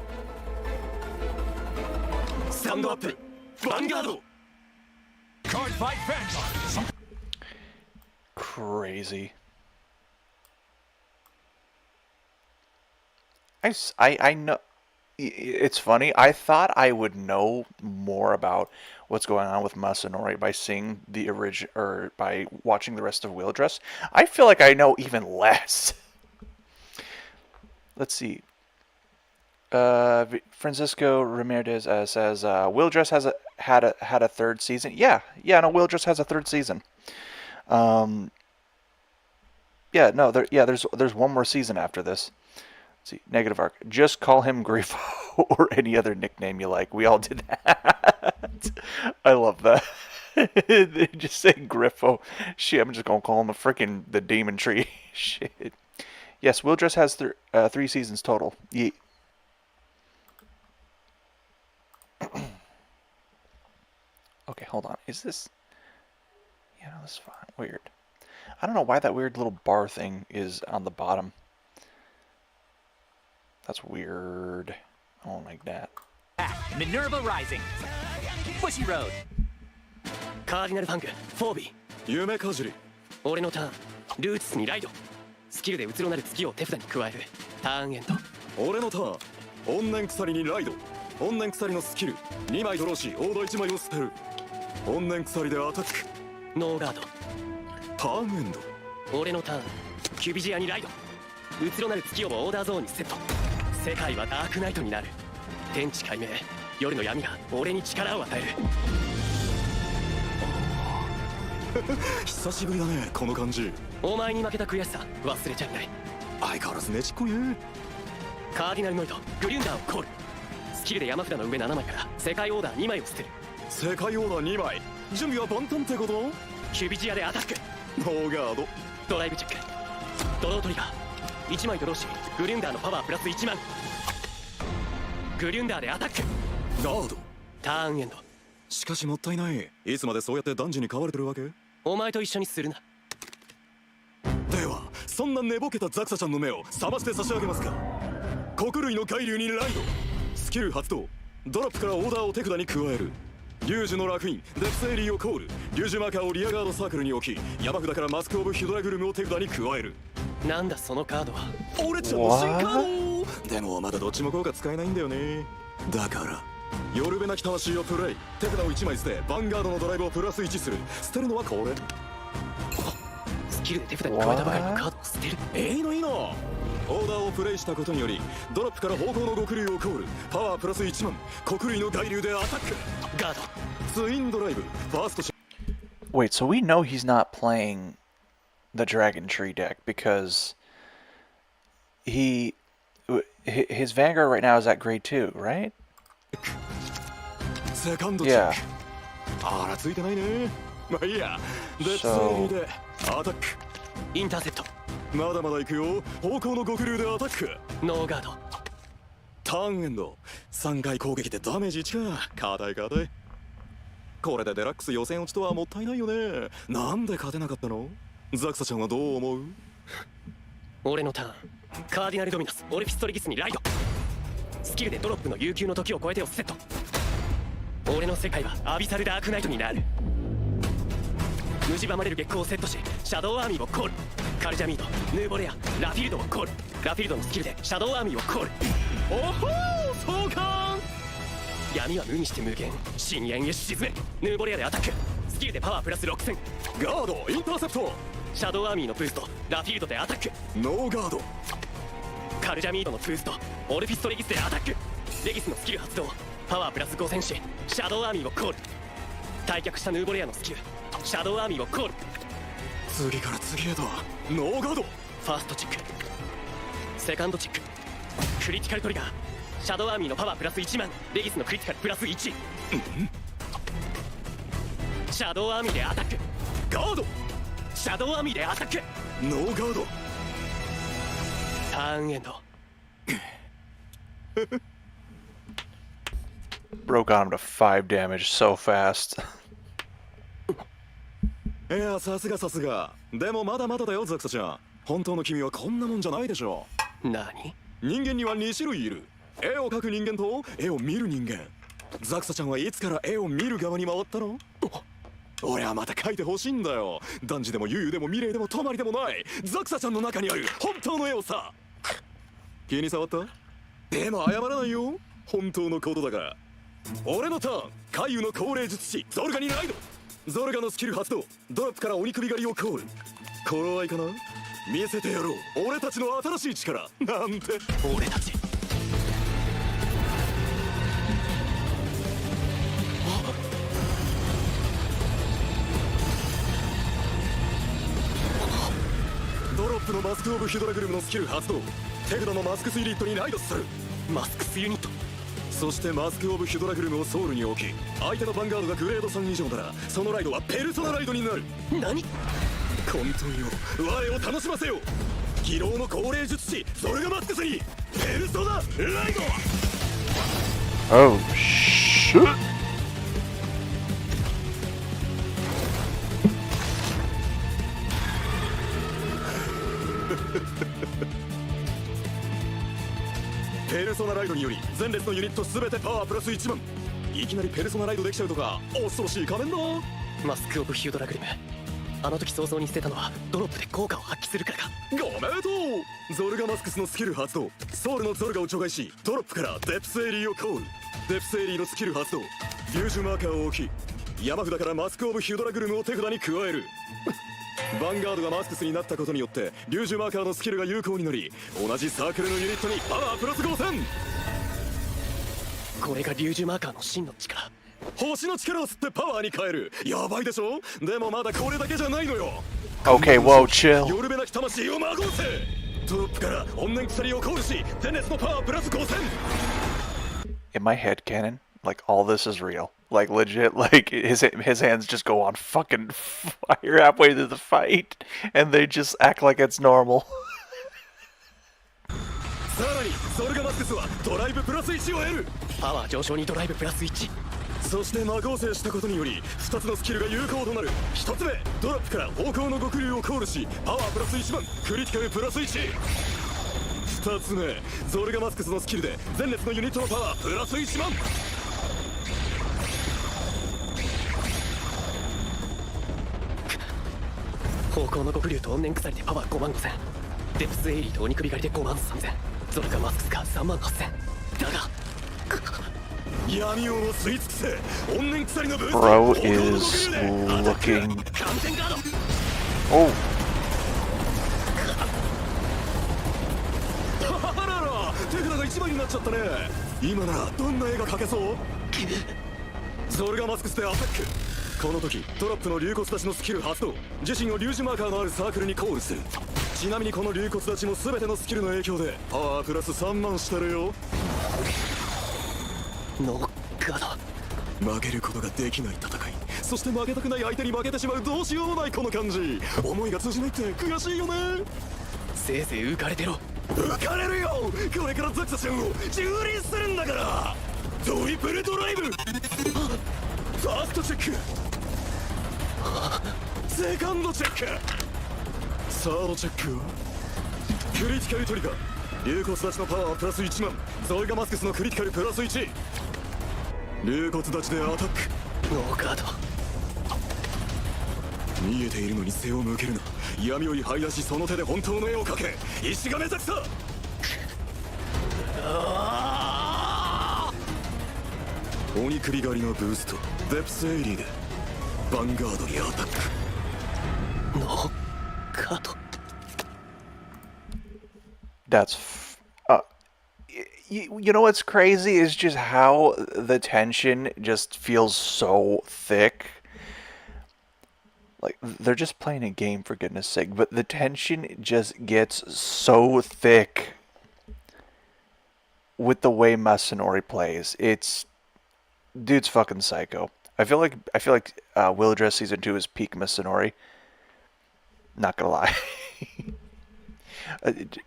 スタンドアップヴァンガード。 Cardfight Vanguard. Crazy. I know. It's funny. I thought I would know more about what's going on with Masanori by seeing the original or by watching the rest of Will+Dress. I feel like I know even less. Let's see. Francisco Ramirez says Will+Dress has had a third season. Yeah, no, Will+Dress has a third season. Yeah, no, there's one more season after this. Let's see, negative arc. Just call him Griffo or any other nickname you like. We all did that. I love that. They just say Griffo. Shit, I'm just gonna call him the Demon Tree. Shit. Yes, Will+Dress has 3 seasons total. Yeet. Okay, hold on. Is this... Yeah, no, this is fine. Weird. I don't know why that weird little bar thing is on the bottom. That's weird. I don't like that. Minerva Rising. Bushy Road. カーディナルファングフォービー。夢かじり。俺のターンルーツスにライド。スキルでうつろなる月を手札に加える。ターンエンド。俺のターン怨念鎖にライド。怨念鎖のスキル2枚ドローしオード1枚を捨てる。怨念鎖でアタック。ノーガード。ターンエンド。俺のターンキュビジアにライド。うつろなる月をもオーダーゾーンにセット。世界はダークナイトになる。天地解明夜の闇が俺に力を与える。久しぶりだねこの感じ。お前に負けた悔しさ忘れちゃいない。相変わらずねちっこいね。カーディナルノイドグリュンダーをコール。スキルで山札の上7枚から世界オーダー2枚を捨てる。世界オーダー2枚準備は万端ってこと？キュビジアでアタック。ノーガード。ドライブチェック。ドロートリガー1枚ドローしグリュンダーのパワープラス1万。グリュンダーでアタック。ガード。ターンエンド。しかしもったいない。いつまでそうやって男児に飼われてるわけ？お前と一緒にするな。ではそんな寝ぼけたザクサちゃんの目を覚まして差し上げますか。穀類の海流にライド。スキル発動。ドロップからオーダーを手札に加える。リュージュのラクインデプスエリーをコール。リュージュマーカーをリアガードサークルに置き、山札からマスクオブヒュドラグルムを手札に加える。なんだそのカードは。俺ちゃんの新カード。でもまだどっちも効果使えないんだよね。だから夜べなき魂をプレイ。手札を1枚捨て、ヴァンガードのドライブをプラス1する。捨てるのはこれ。スキルで手札に加えたばかりのカードを捨てる。いいの。オーダーをプレイしたことによりドロップから方向の極流をコール。パワープラス1万。極流の外流でアタック。ガード。ツインドライブ。ファーストシ Wait, so we know he's not playing the Dragon Tree deck because his Vanguard right now is at grade 2, right? セカンドチェ Yeah. ック。あらついてないね。まあいいや。デッツエリーでアタック。インターセプト。まだまだ行くよ。方向の極流でアタック。ノーガード。ターンエンド。3回攻撃でダメージ1か。硬い硬い。これでデラックス予選落ちとはもったいないよね。なんで勝てなかったの？ザクサちゃんはどう思う？俺のターン。カーディナルドミナスオルフィストリギスにライド。スキルでドロップの悠久の時を超えてをセット。俺の世界はアビサルダークナイトになる。蝕まれる月光をセットしシャドウアーミーをコール。カルジャミード、ヌーボレア、ラフィルドをコール。ラフィルドのスキルでシャドウアーミーをコール。おほー相関。闇は無にして無限。深淵へ沈め。ヌーボレアでアタック。スキルでパワープラス6000。ガードインターセプト。シャドウアーミーのブースト。ラフィルドでアタック。ノーガード。カルジャミードのブースト。オルフィストレギスでアタック。レギスのスキル発動。パワープラス5000しシャドウアーミーをコール。退却したヌーボレアのスキルシャドウアーミーをコール。次から次へとノーガード。ファーストチェック。セカンドチェック。クリティカルトリガー。シャドウアーミーのパワープラス1万。レギスのクリティカルプラス1。シャドウアーミーでアタック。ガード。シャドウアーミーでアタック。ノーガード。ターンエンド。Broke on him to 5 damage so fast. いやさすがさすが。でもまだまだだよザクサちゃん。本当の君はこんなもんじゃないでしょ。何？人間には2種類いる。絵を描く人間と絵を見る人間。ザクサちゃんはいつから絵を見る側に回ったの？俺はまた描いてほしいんだよ。男児でもユーユでもミレイでもトマリでもないザクサちゃんの中にある本当の絵をさ。気に障った？でも謝らないよ。本当のことだから。俺のターン。海遊の高齢術師ゾルガにライド。ゾルガのスキル発動。ドロップから鬼首狩りをコール。頃合いかな。見せてやろう俺たちの新しい力なんて。俺たちドロップのマスクオブヒュドラグルムのスキル発動。手札のマスクスユニットにライドする。マスクスユニット。そしてマスクオブヒュドラグルムをソウルに置き、相手のヴァンガードがグレード3以上ならそのライドはペルソナライドになる。何？混沌よ我を楽しませよ。疲労の高齢術師ゾルガマスクスにペルソナライド。 Oh shit. ペルソナライドにより前列のユニット全てパワープラス1万。いきなりペルソナライドできちゃうとか恐ろしい仮面だ。マスクオブヒュードラグルム。あの時早々に捨てたのはドロップで効果を発揮するからか。ごめんとう。ゾルガマスクスのスキル発動。ソウルのゾルガを除外しドロップからデプスエリーをコール。デプスエリーのスキル発動。フュージュマーカーを置き、山札からマスクオブヒュードラグルムを手札に加える。ヴァンガードがマスクスになったことによってリュージュマーカーのスキルが有効になり、同じサークルのユニットにパワープラス5000。これがリュージュマーカーの真の力。星の力を吸ってパワーに変える。やばいでしょ。でもまだこれだけじゃないのよ。 Okay, whoa, chill. 夜べなき魂をまごうせ。ドロップから怨念鎖をコールし前列のパワープラス5000。 In my head canon, like all this is real. Like legit, like his hands just go on fucking fire halfway through the fight, and they just act like it's normal. さらにゾルガマスクスはドライブプラス1を得る。パワー上昇にドライブプラス1。そして魔合成したことにより2つのスキルが有効となる。1つ目、ドラップから方向の極流をコールしパワープラス1万、クリティカルプラス1。2つ目、ゾルガマスクスのスキルで前列のユニットのパワープラス1万。方向の極流と怨念鎖でパワー5万5000、デプスエイリーと鬼首狩りで5万3000、ゾルガマスクスが3万8000。だが闇をも吸い尽くせ。怨念鎖のブースト。 Bro is looking. 完全ガード。 Oh, あらら、手札が1枚になっちゃったね。今ならどんな絵が描けそう？ゾルガマスクスでアタック。この時トラップの竜骨立ちのスキル発動。自身を竜字マーカーのあるサークルにコールする。ちなみにこの竜骨立ちも全てのスキルの影響でパワープラス3万してるよ。ノーガード。負けることができない戦い、そして負けたくない相手に負けてしまうどうしようもないこの感じ。思いが通じないって悔しいよね。せいぜい浮かれてろ。浮かれるよ。これからザクサちゃんを蹂躙するんだから。トリプルドライブ。ファーストチェック、セカンドチェック、サードチェックはクリティカルトリガー。竜骨立ちのパワープラス1万、ゾルガマスクスのクリティカルプラス1。竜骨立ちでアタック。ノーガード。見えているのに背を向けるな。闇より這い出し、その手で本当の絵を描け。石亀ザクサ。鬼首狩りのブースト、デプスエイリーでヴァンガードにアタック。ノーガード。 that's. You know what's crazy is just how the tension just feels so thick. Like, they're just playing a game, for goodness sake, but the tension just gets so thick with the way Masanori plays. Dude's fucking psycho. I feel like Will+Dress Season 2 is peak Masanori. Not gonna lie.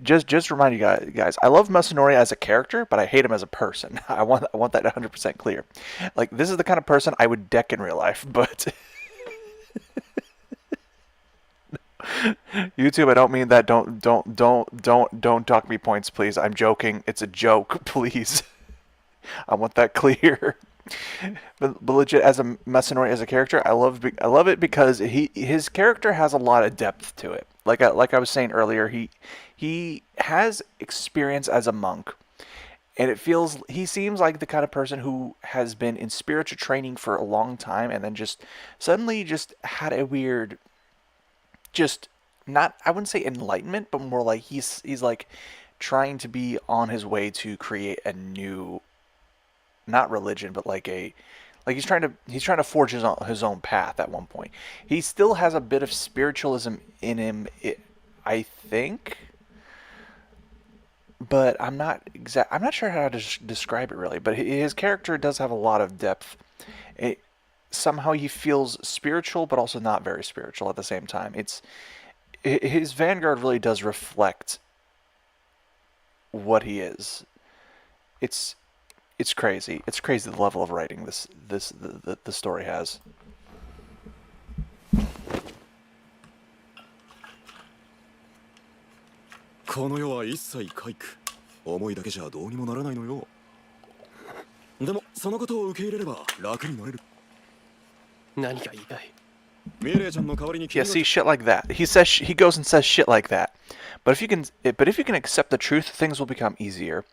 Just remind you guys, I love Masanori as a character, but I hate him as a person. I want that 100% clear. Like, this is the kind of person I would deck in real life, but YouTube, I don't mean that. Don't dock me points, please. I'm joking. It's a joke, please. I want that clear. But legit, as a Masanori as a character, I love it because his character has a lot of depth to it. Like I was saying earlier, he has experience as a monk, and he seems like the kind of person who has been in spiritual training for a long time, and then just suddenly just had a weird, just not, I wouldn't say enlightenment, but more like he's like trying to be on his way to create a new, not religion, but like he's trying to forge his own path at one point. He still has a bit of spiritualism in him, I think, but I'm not sure how to describe it really. But his character does have a lot of depth. Somehow he feels spiritual, but also not very spiritual at the same time. His Vanguard really does reflect what he is. It's crazy. It's crazy the level of writing the story has. この世は一切皆苦。思いだけじゃどうにもならないのよ。でもそのことを受け入れれば楽になれる。何が言いたい？ミレイちゃんの代わりに Yeah, see, shit like that. He goes and says shit like that. But if you can accept the truth, things will become easier.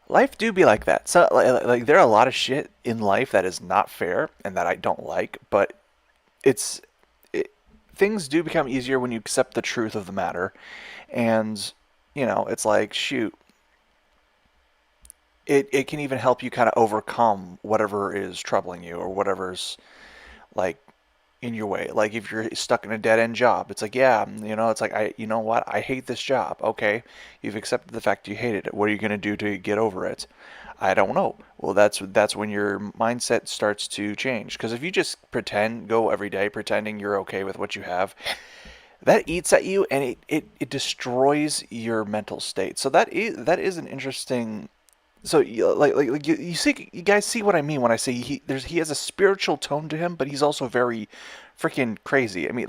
Life do be like that. So like there are a lot of shit in life that is not fair and that I don't like, but things do become easier when you accept the truth of the matter. And it's like, shoot, it can even help you kind of overcome whatever is troubling you or whatever's like in your way. Like if you're stuck in a dead-end job, it's like, yeah, it's like, I hate this job. Okay, you've accepted the fact you hated it. What are you going to do to get over it? I don't know. Well, that's when your mindset starts to change. Because if you just go every day pretending you're okay with what you have, that eats at you and it destroys your mental state. So that is an interesting. So you see, you guys see what I mean when I say he has a spiritual tone to him, but he's also very freaking crazy. I mean,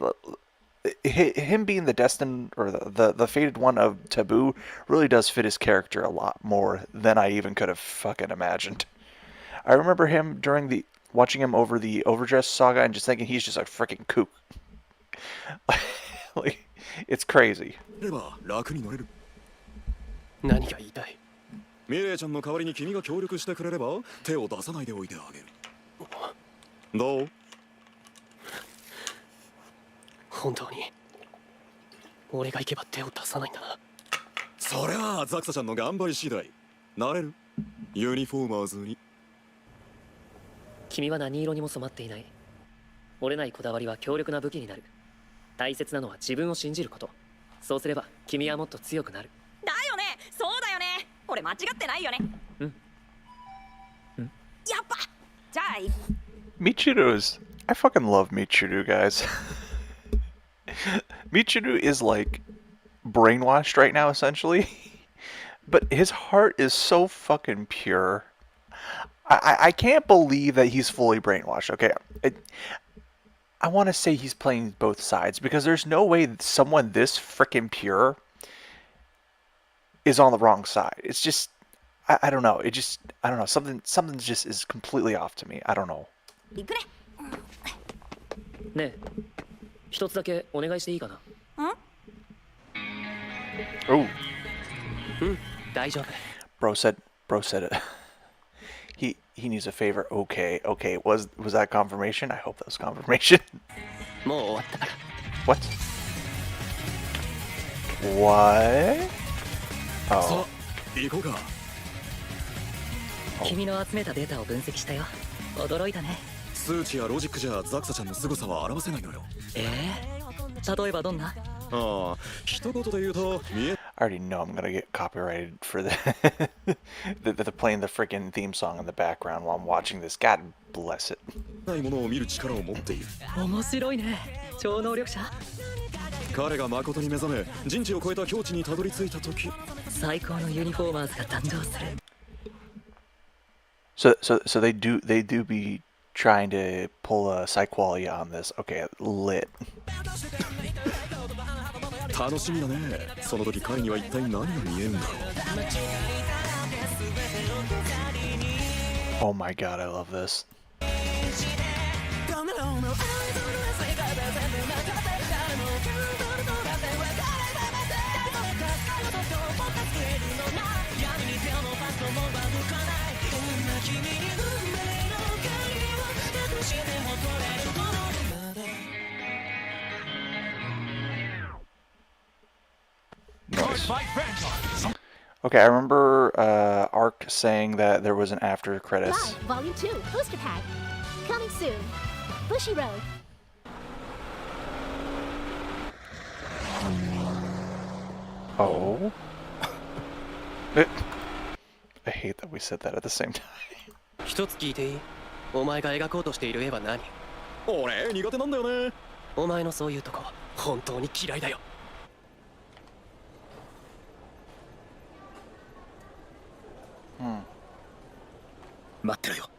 him being the destined or the fated one of Taboo really does fit his character a lot more than I even could have fucking imagined. I remember him during watching him over the Overdress saga and just thinking he's just a freaking kook. Like, it's crazy. れば楽に乗れる。何が言いたい？ミレイちゃんの代わりに君が協力してくれれば手を出さないでおいてあげる。どう？本当に俺が行けば手を出さないんだな。そりゃあザクサちゃんの頑張り次第。なれる？ユニフォーマーズに。君は何色にも染まっていない。折れないこだわりは強力な武器になる。大切なのは自分を信じること。そうすれば君はもっと強くなる。だよね、そうだよね。俺間違ってないよね。やっぱじゃあ Michiru is. I fucking love Michiru, guys. Michiru is like brainwashed right now, essentially. But his heart is so fucking pure. I can't believe that he's fully brainwashed. Okay, I want to say he's playing both sides because there's no way someone this freaking pure is on the wrong side. It's just I don't know. I don't know. Something just is completely off to me. I don't know. 行くね。ねえ、一つだけお願いしていいかな。Oh, 大丈夫。 bro said it. He needs a favor. Okay. Was that confirmation? I hope that was confirmation. もう終わったから。What? What? さ Oh. あ行こうか。君の集めたデータを分析したよ。驚いたね。数値やロジックじゃザクサちゃんの凄さは表せないのよ。例えばどんな？ああ、一言で言うと見え I already know I'm gonna get copyrighted for the playing the freaking theme song in the background while I'm watching this. God bless it. ないものを見る力を持っている。面白いね。超能力者。彼が誠に目覚め、人知を超えた境地にたどり着いた時、最高のユニフォーマーズが誕生する。So they do be trying to pull a Psyqualia on this. Okay, lit. 楽しみだね。その時彼には一体何が見えるんだろう。Oh my god, I love this. Cardfight Vanguard. Okay, I remember Ark saying that there was an after credits. Live, Volume 2, poster pad. Coming soon. Bushy Road. Oh. I hate that we said that at the same time. 一つ聞いていい？お前が描こうとしている絵は何？俺苦手なんだよね。お前のそういうとこ本当に嫌いだよ。待ってろよ。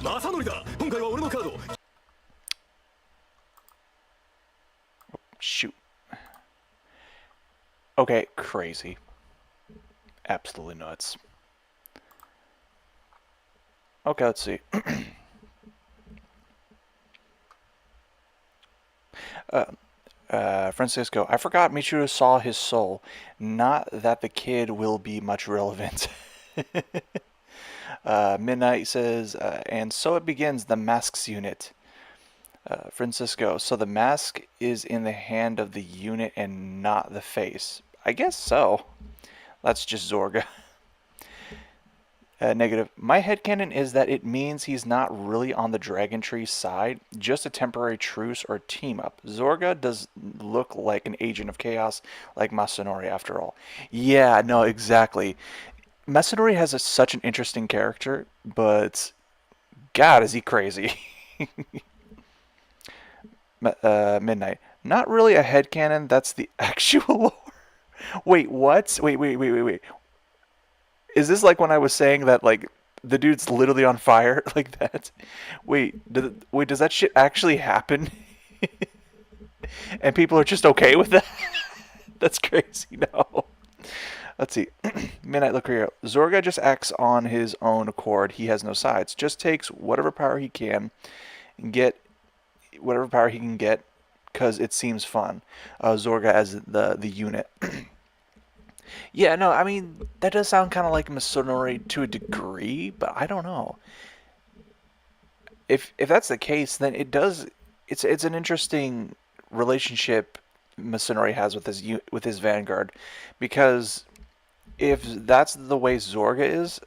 正則だ。今回は俺のカード。Shoot. Okay, crazy. Absolutely nuts. Okay, let's see. Francisco, I forgot Michiru saw his soul. Not that the kid will be much relevant. Midnight says, and so it begins, the masks unit. Francisco, so the mask is in the hand of the unit and not the face. I guess so. That's just Zorga. Negative. My headcanon is that it means he's not really on the Dragon Tree side, just a temporary truce or team up. Zorga does look like an agent of chaos, like Masanori after all. Yeah, no, exactly. Masanori has such an interesting character, but God, is he crazy. Midnight. Not really a headcanon, that's the actual lore. Wait, what? Wait. Is this like when I was saying that, like, the dude's literally on fire like that? Wait, does that shit actually happen? And people are just okay with that? That's crazy, no. Let's see. Midnight Look here. Zorga just acts on his own accord. He has no sides. Just takes whatever power he can and get whatever power he can get because it seems fun. Zorga as the unit. Yeah, no, I mean, that does sound kind of like Masanori to a degree, but I don't know. If that's the case, then it's an interesting relationship Masanori has with his Vanguard, because if that's the way Zorga is,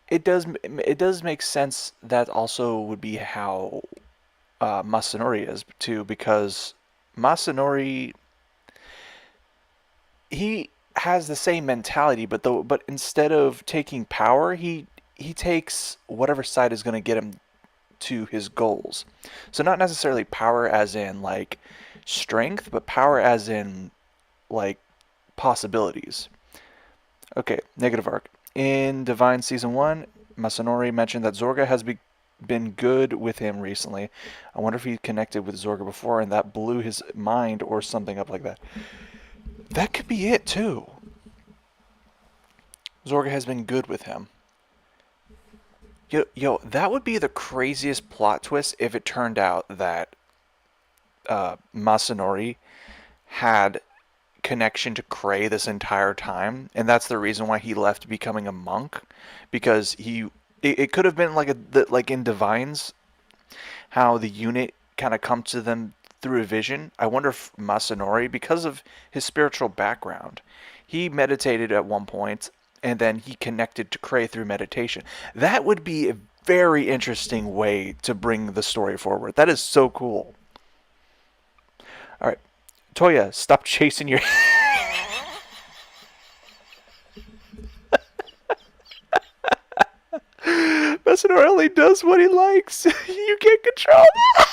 it does make sense that also would be how Masanori is too, because Masanori, he has the same mentality, but instead of taking power, he takes whatever side is going to get him to his goals. So not necessarily power as in like strength, but power as in like possibilities. Okay, negative arc. In Divine Season 1, Masanori mentioned that Zorga has been good with him recently. I wonder if he connected with Zorga before and that blew his mind or something up like that. That could be it too. Zorga has been good with him. Yo, that would be the craziest plot twist if it turned out that Masanori had connection to Krei this entire time, and that's the reason why he left becoming a monk, because it could have been like in Divines, how the unit kind of comes to them through a vision. I wonder if Masanori, because of his spiritual background, he meditated at one point and then he connected to Krei through meditation. That would be a very interesting way to bring the story forward. That is so cool. All right, Toya, stop chasing your... Masanori only does what he likes. You can't control that.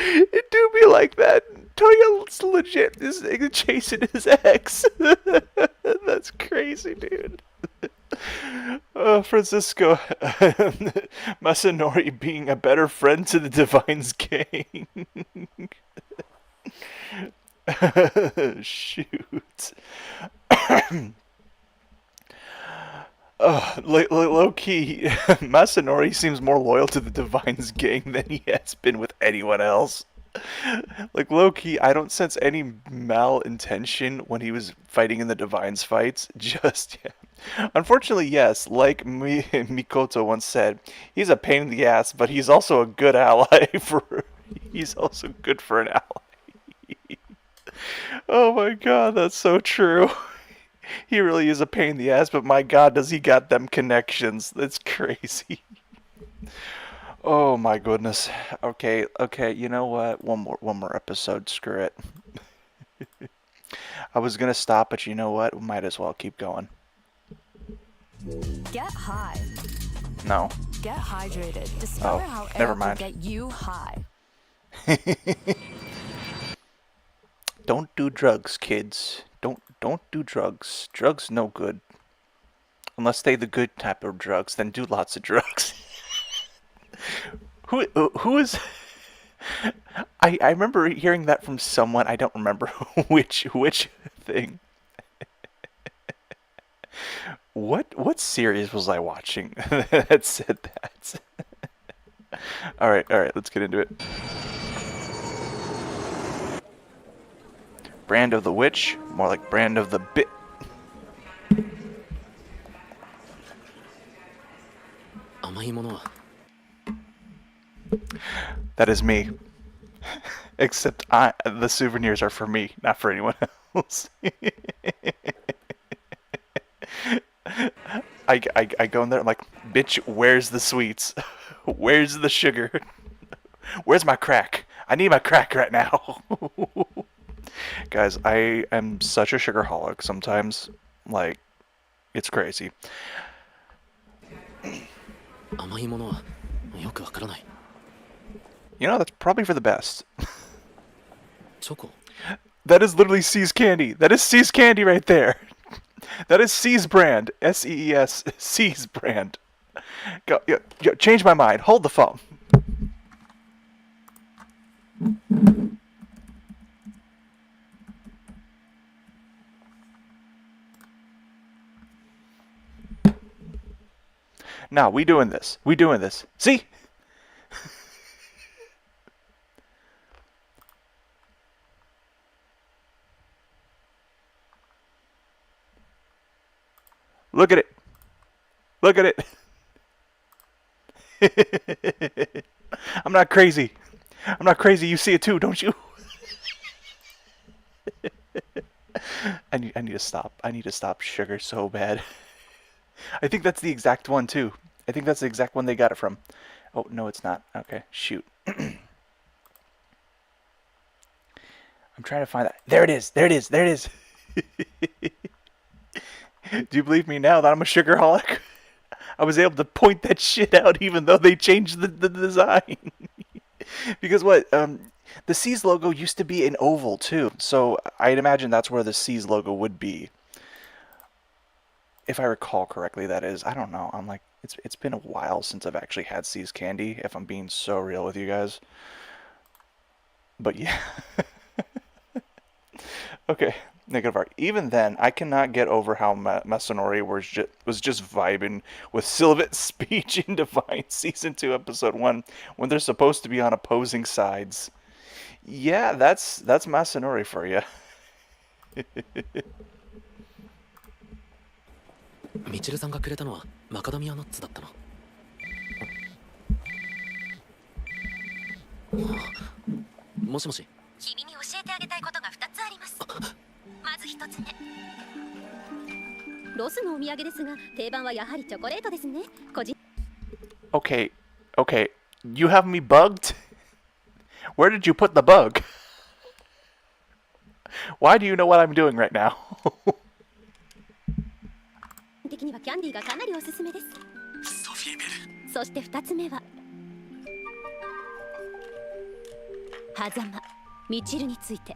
It do be like that. Toya's legit is chasing his ex. That's crazy, dude. Francisco, Masanori being a better friend to the Divine's gang. Shoot. Low key, Masanori seems more loyal to the Divine's gang than he has been with anyone else. Like, low key, I don't sense any malintention when he was fighting in the Divine's fights. Just, yeah. Unfortunately, yes, like Mikoto once said, he's a pain in the ass, but he's also a good ally he's also good for an ally. Oh my god, that's so true. He really is a pain in the ass, but my god, does he got them connections. That's crazy. Oh my goodness. Okay, you know what? One more episode, screw it. I was gonna stop, but you know what? We might as well keep going. Get high. No. Get hydrated. Discover how never air mind. will get you high. Don't do drugs, kids. Don't do drugs. Drugs no good. Unless they the good type of drugs, then do lots of drugs. Who is... I remember hearing that from someone. I don't remember which thing. What series was I watching that said that? All right, let's get into it. Brand of the Witch, more like Brand of the Bit. That is me. Except the souvenirs are for me, not for anyone else. I go in there, I'm like, bitch, where's the sweets? Where's the sugar? Where's my crack? I need my crack right now. Guys, I am such a sugarholic sometimes. Like, it's crazy. 甘いものはよくわからない。 You know, that's probably for the best. チョコ That is literally C's candy. That is C's candy right there. That is C's brand. S-E-E-S. C's brand. Go, yo, change my mind. Hold the phone. Now, we doing this. We doing this. See? Look at it. Look at it. I'm not crazy. I'm not crazy. You see it too, don't you? I need to stop. I need to stop sugar so bad. I think that's the exact one too. I think that's the exact one they got it from. Oh, no, it's not. Okay, shoot. I'm trying to find that. There it is. There it is. There it is. Do you believe me now that I'm a sugarholic? I was able to point that shit out even though they changed the design. Because what? The C's logo used to be an oval too. So I'd imagine that's where the C's logo would be. If I recall correctly, that is. I don't know. I'm like, it's been a while since I've actually had C's candy, if I'm being so real with you guys. But yeah. Okay. Negative art. Even then, I cannot get over how Masanori was just vibing with Sylvet's speech in Divine Season 2, Episode 1, when they're supposed to be on opposing sides. Yeah, that's Masanori for you. ミチルさんがくれたのはマカダミアナッツだったな。もしもし。君に教えてあげたいことが2つあります。まず1つ目。ロスのお土産ですが、定番はやはりチョコレートですね。個人 Okay, okay. You have me bugged? Where did you put the bug? Why do you know what I'm doing right now? 的にはキャンディーがかなりおすすめです。ソフィーベル。そして2つ目は狭間ミチルについて。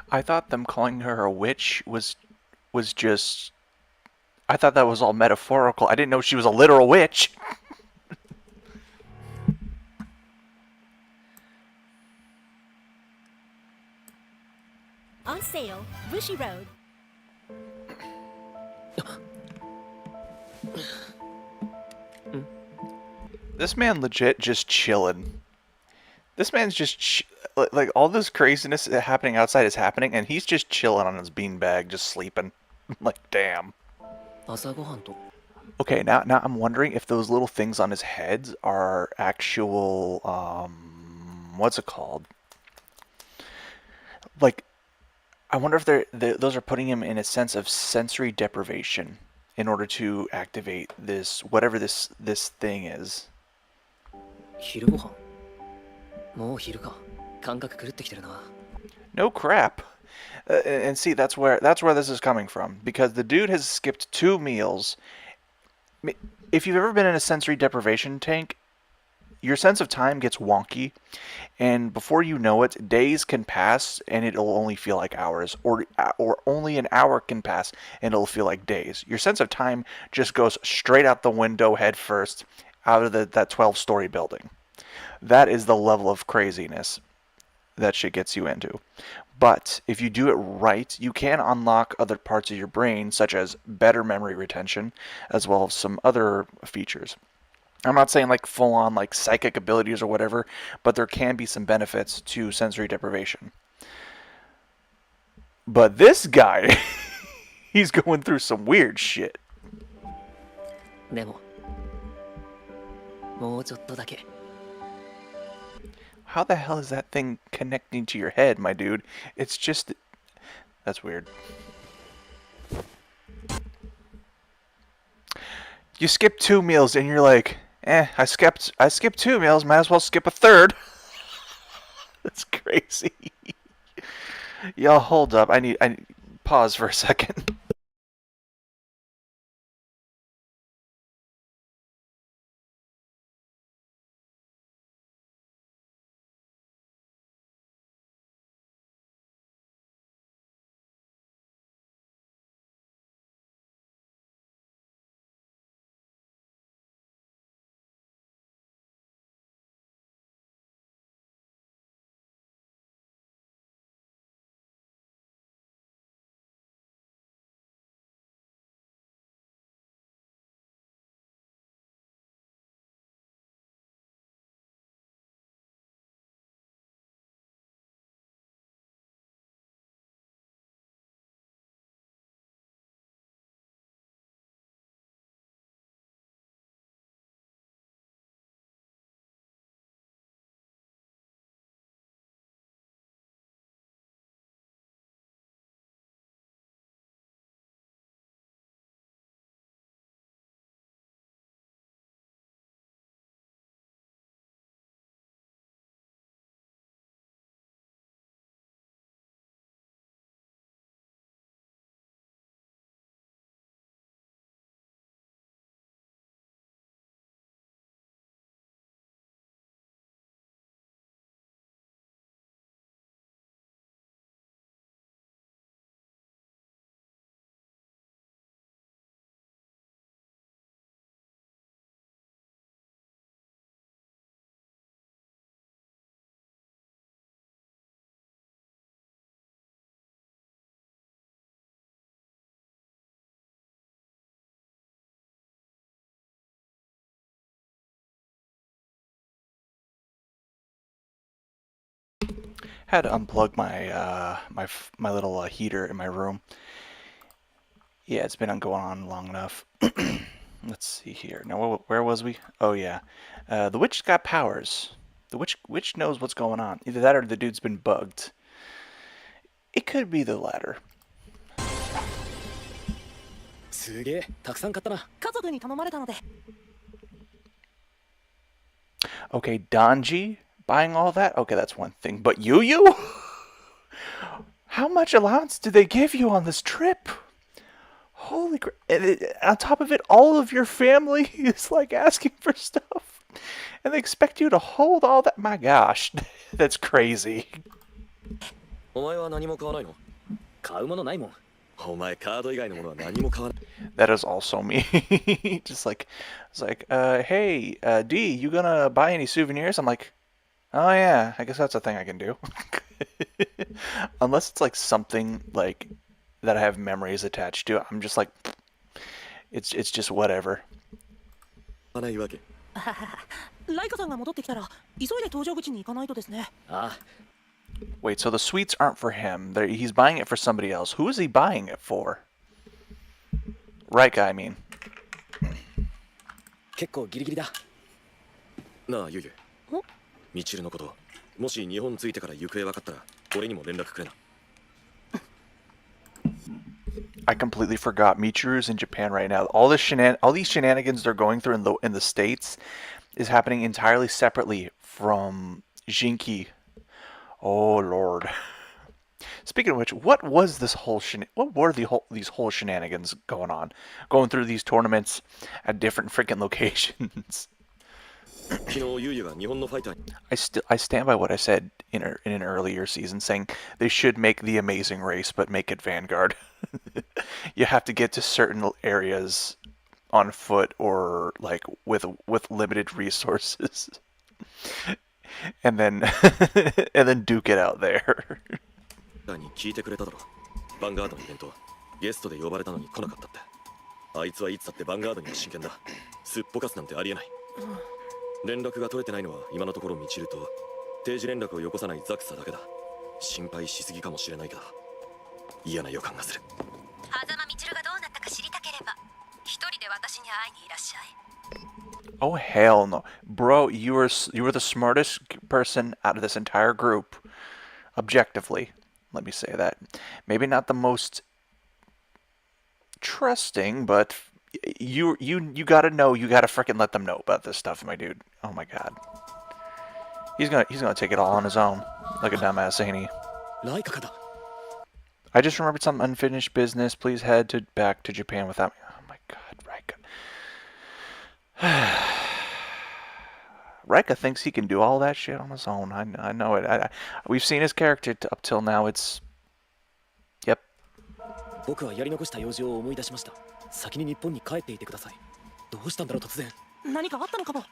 I thought them calling her a witch was just... I thought that was all metaphorical. I didn't know she was a literal witch. On sale, Bushi Road. This man legit just chilling. This man's just like all this craziness happening outside is happening, and he's just chilling on his beanbag, just sleeping. Like, damn. 朝ごはんと Okay, now I'm wondering if those little things on his heads are actual, what's it called? Like, I wonder if those are putting him in a sense of sensory deprivation in order to activate this, whatever this thing is. 昼ごはん。もう昼か。感覚狂ってきてるな。No crap. And see, that's where this is coming from, because the dude has skipped 2 meals. If you've ever been in a sensory deprivation tank, your sense of time gets wonky, and before you know it, days can pass and it'll only feel like hours, or only an hour can pass and it'll feel like days. Your sense of time just goes straight out the window head first, out of that 12-story building. That is the level of craziness that shit gets you into. But if you do it right, you can unlock other parts of your brain, such as better memory retention, as well as some other features. I'm not saying like full-on like psychic abilities or whatever, but there can be some benefits to sensory deprivation. But this guy, he's going through some weird shit. でももうちょっとだけ。 How the hell is that thing connecting to your head, my dude? It's just... That's weird. You skip 2 meals and you're like, I skipped 2 meals, might as well skip a 3rd. That's crazy. Yo, hold up. I need pause for a second. Had to unplug my little heater in my room. Yeah, it's been going on long enough. Let's see here. Now, where was we? Oh yeah, the witch's got powers. The witch knows what's going on. Either that or the dude's been bugged. It could be the latter. すげえたくさん買ったな。家族に頼まれたので。 Okay, Donji buying all that? Okay, that's one thing. But Yu? How much allowance did they give you on this trip? Holy crap. On top of it, all of your family is like asking for stuff. And they expect you to hold all that. My gosh, that's crazy. お前は何も買わないの？買うものないもん。お前カード以外のものは何も買わない。That is also me. Just like, it's like, hey, D, you gonna buy any souvenirs? I'm like, oh yeah, I guess that's a thing I can do. Unless it's like something like that I have memories attached to. I'm just like, it's just whatever. 買わないわけ。ライカさんが戻ってきたら急いで搭乗口に行かないとですね。ああ。 Wait, so the sweets aren't for him. He's buying it for somebody else. Who is he buying it for? Right guy, I mean. 結構ギリギリだ。なあユユ。ミチルのこと、もし日本着いてから行方分かったら俺にも連絡くれな。I completely forgot. Michiru's in Japan right now. All these shenanigans they're going through in the States is happening entirely separately from Jinki. Oh Lord. Speaking of which, what was this whole what were these whole shenanigans going on? Going through these tournaments at different freaking locations. I stand by what I said in an earlier season, saying they should make the amazing race, but make it Vanguard. You have to get to certain areas on foot or like with limited resources, and then duke it out there. 聞いてくれただろ。ヴァンガードのイベントゲストで呼ばれたのに来なかったって。あいつはいつだってヴァンガードには真剣だ。すっぽかすなんてありえない。連絡が取れてないのは今のところミチルと定時連絡をよこさないザクサだけだ。心配しすぎかもしれないけど嫌な予感がする。狭間ミチルがどうなったか知りたければ一人で私に会いにいらっしゃい。 Oh hell no, bro! You were the smartest person out of this entire group, objectively. Let me say that. Maybe not the most trusting, but you gotta know. You gotta frickin' let them know about this stuff, my dude. Oh my god, he's gonna take it all on his own, like a dumbass, ain't he? I just remembered some unfinished business. Please head back to Japan without me. Oh my god, Raika. Raika thinks he can do all that shit on his own. I know it. We've seen his character up till now. It's... Yep. 僕はやり残した用事を思い出しました。先に日本に帰っていてください。どうしたんだろう突然。何かあったのかも。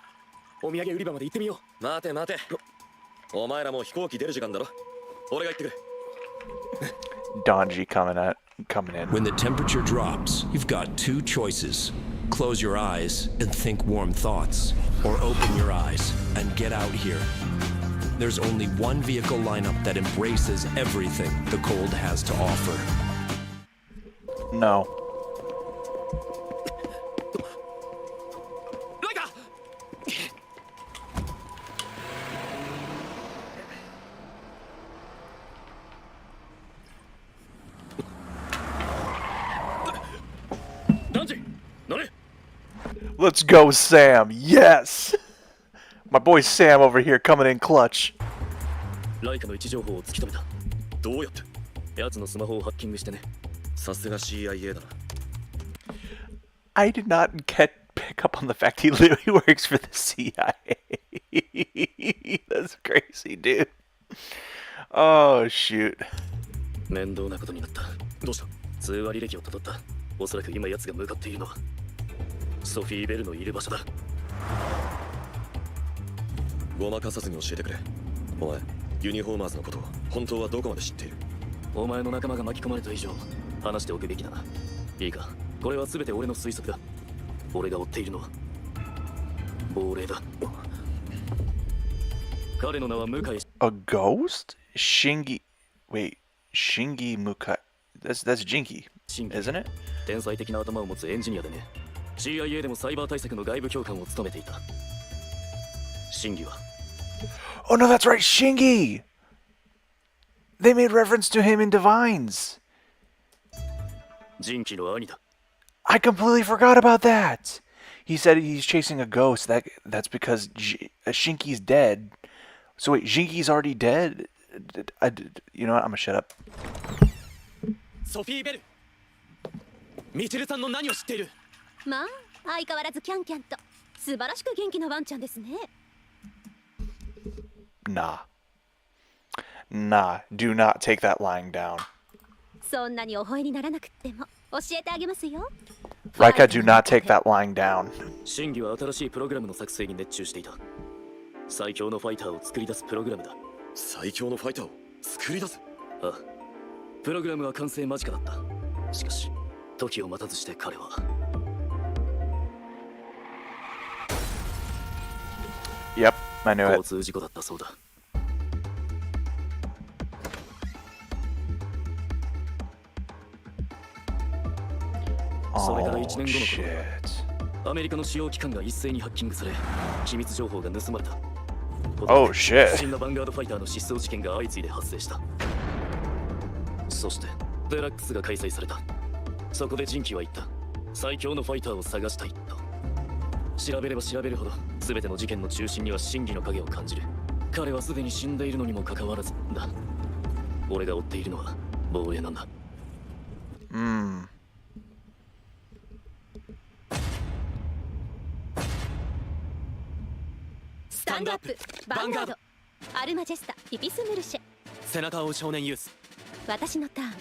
お土産売り場まで行ってみよう。待て待て。お前らもう飛行機出る時間だろ。俺が行ってくる。Donji coming in. When the temperature drops, you've got two choices. Close your eyes and think warm thoughts, or open your eyes and get out here. There's only one vehicle lineup that embraces everything the cold has to offer. No. Let's go, Sam. Yes. My boy Sam over here coming in clutch. ライカの位置情報を突き止めた。どうやって？奴のスマホをハッキングしてね。さすが CIA だな。I did not pick up on the fact he literally works for the CIA. That's crazy, dude. Oh shoot. 面倒なことになった。どうした？通話履歴をたどった。おそらく今奴が向かっているのはソフィー・ベルのいる場所だ。ごまかさずに教えてくれ。お前、ユニフォーマーズのことを本当はどこまで知っている？お前の仲間が巻き込まれた以上、話しておくべきだな。いいか、これは全て俺の推測だ。俺が追っているのは亡霊だ。彼の名は向井。A ghost? Shingi. Wait, Shingi Mukai. That's Jinky, isn't it? 天才的な頭を持つエンジニアでね CIA でもサイバー対策の外部教官を務めていた真偽は Oh no, that's right, Shingi! They made reference to him in Divines. 人気の兄だ I completely forgot about that. He said he's chasing a ghost. That's because Shinki's dead. So wait, Jinky's already dead? You know what? I'm gonna shut up. ソフィー・ベルミチルさんの何を知っているまあ相変わらずキャンキャンと素晴らしく元気なワンちゃんですね Nah. Nah, do not take that lying down. そんなにお吠えにならなくっても教えてあげますよ Raika, do not take that lying down. 真偽は新しいプログラムの作成に熱中していた最強のファイターを作り出すプログラムだ最強のファイターを作り出すああプログラムは完成間近だったしかし時を待たずして彼は Yep, I knew 交 it. 通事故だったそうだ それから1 Oh, 年後の頃 shit. アメリカの主要機関が一斉にハッキングされ機密情報が盗まれた Oh, shit. 不審なヴァンガードファイターの失踪事件が相次いで発生したそしてデラックスが開催されたそこでジンキは言った最強のファイターを探したいと調べれば調べるほど全ての事件の中心には真偽の影を感じる彼はすでに死んでいるのにもかかわらずだ俺が追っているのは亡霊なんだ スタンドアップヴァンガードアルマジェスタピピスムルシェ背中を追う少年ユース私のターン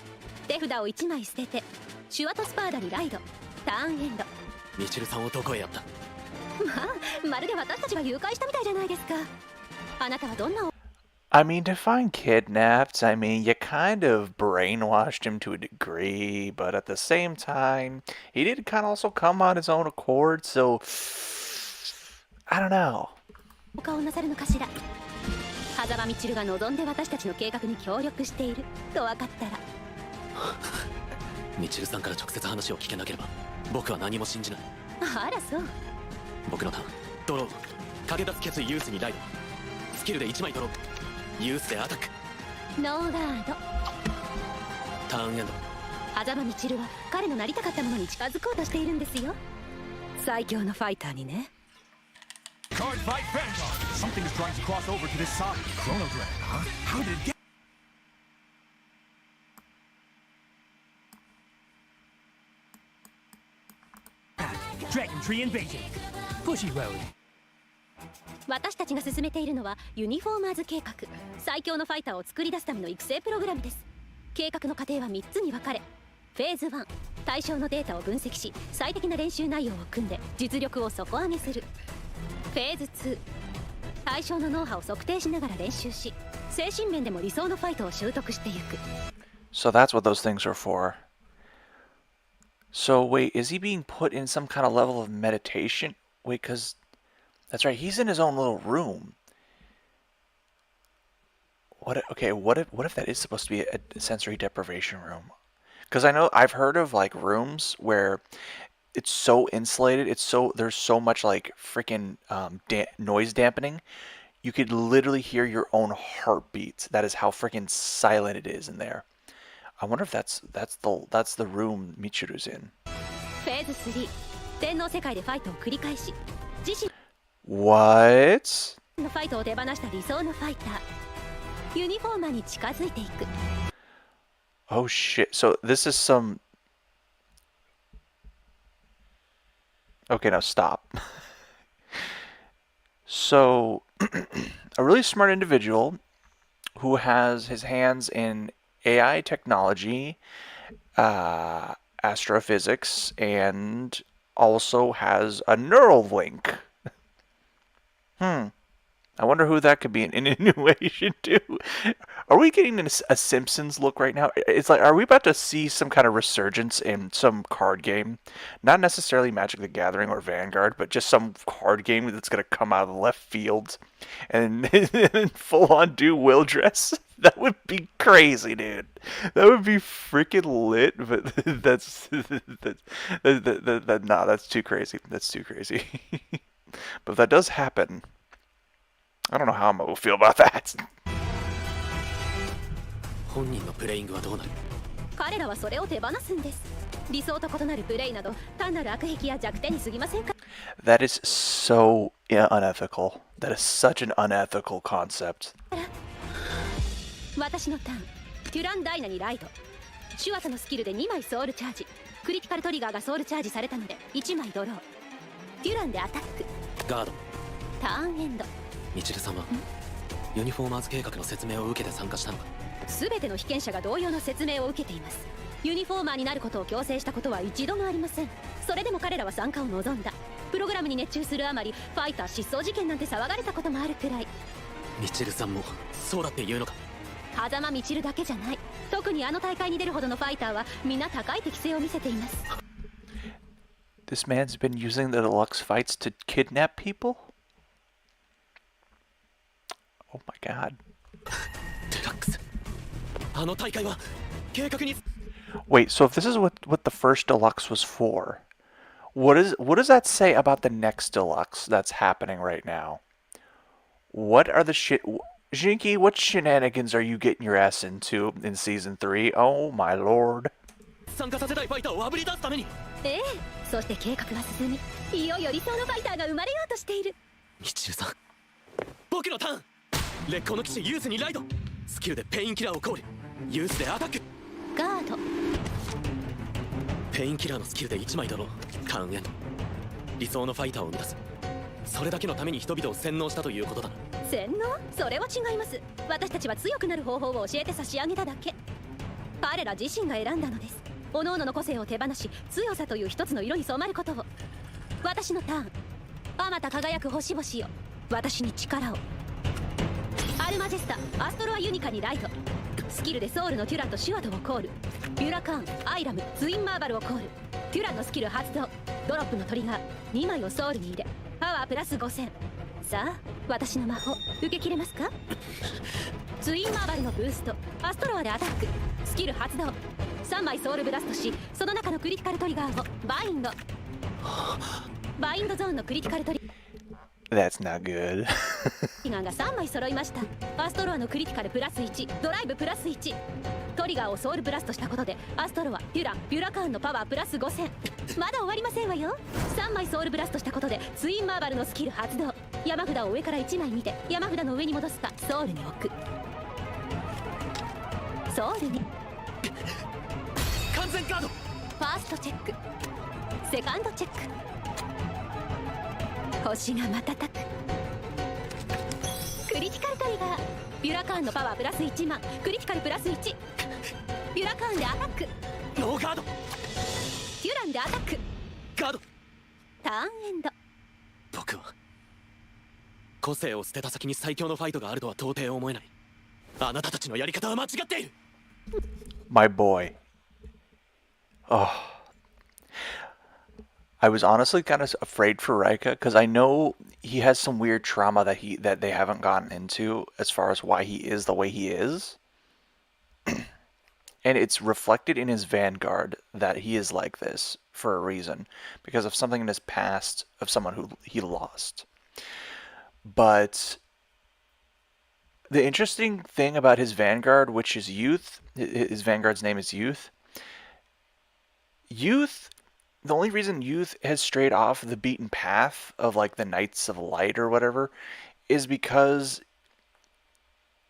手札を1枚捨ててシュワトスパーダにライドターンエンドミチルさんをどこへやったまるで私たちが誘拐したみたいじゃないですかあなたはどんな I mean, define kidnapped. I mean, you kind of brainwashed him to a degree, but at the same time, he did kind of also come on his own accord, so I don't know. お顔なさるのかしら狭間みちるが望んで私たちの計画に協力していると分かったらミチルさんから直接話を聞けなければ僕は何も信じないあらそう僕のターンドロー駆け出す決意ユースにライドスキルで1枚ドローユースでアタックノーガードターンエンド狭間みちるは彼のなりたかったものに近づこうとしているんですよ最強のファイターにね Cardfight Vanguard! Something is trying to cross over to this side. Chrono Drag, huh? How did it get? Dragon Tree Invasion! Bushy Road! 私たちが進めているのはユニフォーマーズ計画最強のファイターを作り出すための育成プログラムです計画の過程は3つに分かれフェーズ1対象のデータを分析し最適な練習内容を組んで実力を底上げするフェーズ2対象の脳波を測定しながら練習し精神面でも理想のファイトを習得していく So that's what those things are for. So wait, is he being put in some kind of level of meditation? Wait, because that's right, he's in his own little room. What if that is supposed to be a sensory deprivation room? Because I know I've heard of like rooms where it's so insulated, there's so much like freaking noise dampening. You could literally hear your own heartbeat. That is how freaking silent it is in there. I wonder if that's the room Michiru's in. フェーズ3電脳世界でファイトを繰り返し自身 What? のファイトを手放した理想のファイターユニフォーマーに近づいていく Oh shit. So this is some... Okay, now stop. So, a really smart individual who has his hands in AI technology, astrophysics, and also has a neural link. I wonder who that could be an innuation to. Are we getting a Simpsons look right now? It's like, are we about to see some kind of resurgence in some card game? Not necessarily Magic the Gathering or Vanguard, but just some card game that's going to come out of the left field and full on do Will+Dress? That would be crazy, dude. That would be freaking lit, but that's too crazy. That's too crazy. But if that does happen, I don't know how I'm gonna feel about that. 本人のプレイングはどうなる？彼らはそれを手放すんです。理想と異なるプレイなど単なる悪癖や弱点に過ぎませんか？ That is so unethical. That is such an unethical concept. 私のターン、テュランダイナにライド。シュワトのスキルで2枚ソウルチャージ。クリティカルトリガーがソウルチャージされたので1枚ドロー。テュランでアタック。ガード。ターンエンド。ミチルさんはユニフォーマーズ計画の説明を受けて参加したのか？全ての被験者が同様の説明を受けています。ユニフォーマーになることを強制したことは一度もありません。それでも彼らは参加を望んだ。プログラムに熱中するあまりファイター失踪事件なんて騒がれたこともあるくらい。ミチルさんもそうだって言うのか？狭間みちるだけじゃない。特にあの大会に出るほどのファイターはみんな高い適性を見せています。This man's been using the deluxe fights to kidnap people? Oh my god. デラックス。あの大会は計画に。Wait, so if this is what the first deluxe was for, what does that say about the next deluxe that's happening right now? What are the Jinky, what shenanigans are you getting your ass into in season 3? Oh my lord. 参加させたいファイターをあぶり出すために。ええ、そして計画は進み、いよいよ理想のファイターが生まれようとしている。ミチルさん、僕のターン。烈光の騎士ユースにライド。スキルでペインキラーをコール。ユースでアタック。ガード。ペインキラーのスキルで1枚ドロー。ターンエンド。理想のファイターを生み出す。それだけのために人々を洗脳したということだな。洗脳？それは違います。私たちは強くなる方法を教えて差し上げただけ。彼ら自身が選んだのです。各々の個性を手放し、強さという一つの色に染まることを。私のターン。あまた輝く星々よ、私に力を。アルマジェスタ、アストロアユニカにライド。スキルでソウルのテュランとシュワトをコール。ビュラカーン、アイラム、ツインマーバルをコール。テュランのスキル発動。ドロップのトリガー2枚をソウルに入れ、パワープラス5000。さあ、私の魔法受け切れますか？ツインマーバルのブースト、アストロアでアタック。スキル発動。3枚ソウルブラストし、その中のクリティカルトリガーをバインド。バインドゾーンのクリティカルトリ That's not good. ガーが3枚揃いました。アストロアのクリティカルプラス1、ドライブプラス1。トリガーをソウルブラストしたことでアストロア、ビュラカーンのパワープラス5000。まだ終わりませんわよ。3枚ソウルブラストしたことでツインマーバルのスキル発動。山札を上から1枚見て、山札の上に戻すかソウルに置く。ソウルに完全ガード。ファーストチェック、セカンドチェック。星が瞬く。クリティカルトリガー。ビュラカーンのパワープラス1万、クリティカルプラス1。ビュラカーンでアタック。ノーガード。テュランでアタック。ガード。ターンエンド。僕は個性を捨てた先に最強のファイトがあるとは到底思えない。あなたたちのやり方は間違っている。 My boy. Oh. I was honestly kind of afraid for Rika because I know he has some weird trauma that they haven't gotten into as far as why he is the way he is. And it's reflected in his Vanguard that he is like this for a reason, because of something in his past of someone who he lost. But the interesting thing about his Vanguard, which is Youth, his Vanguard's name is Youth. Youth, the only reason Youth has strayed off the beaten path of like the Knights of Light or whatever is because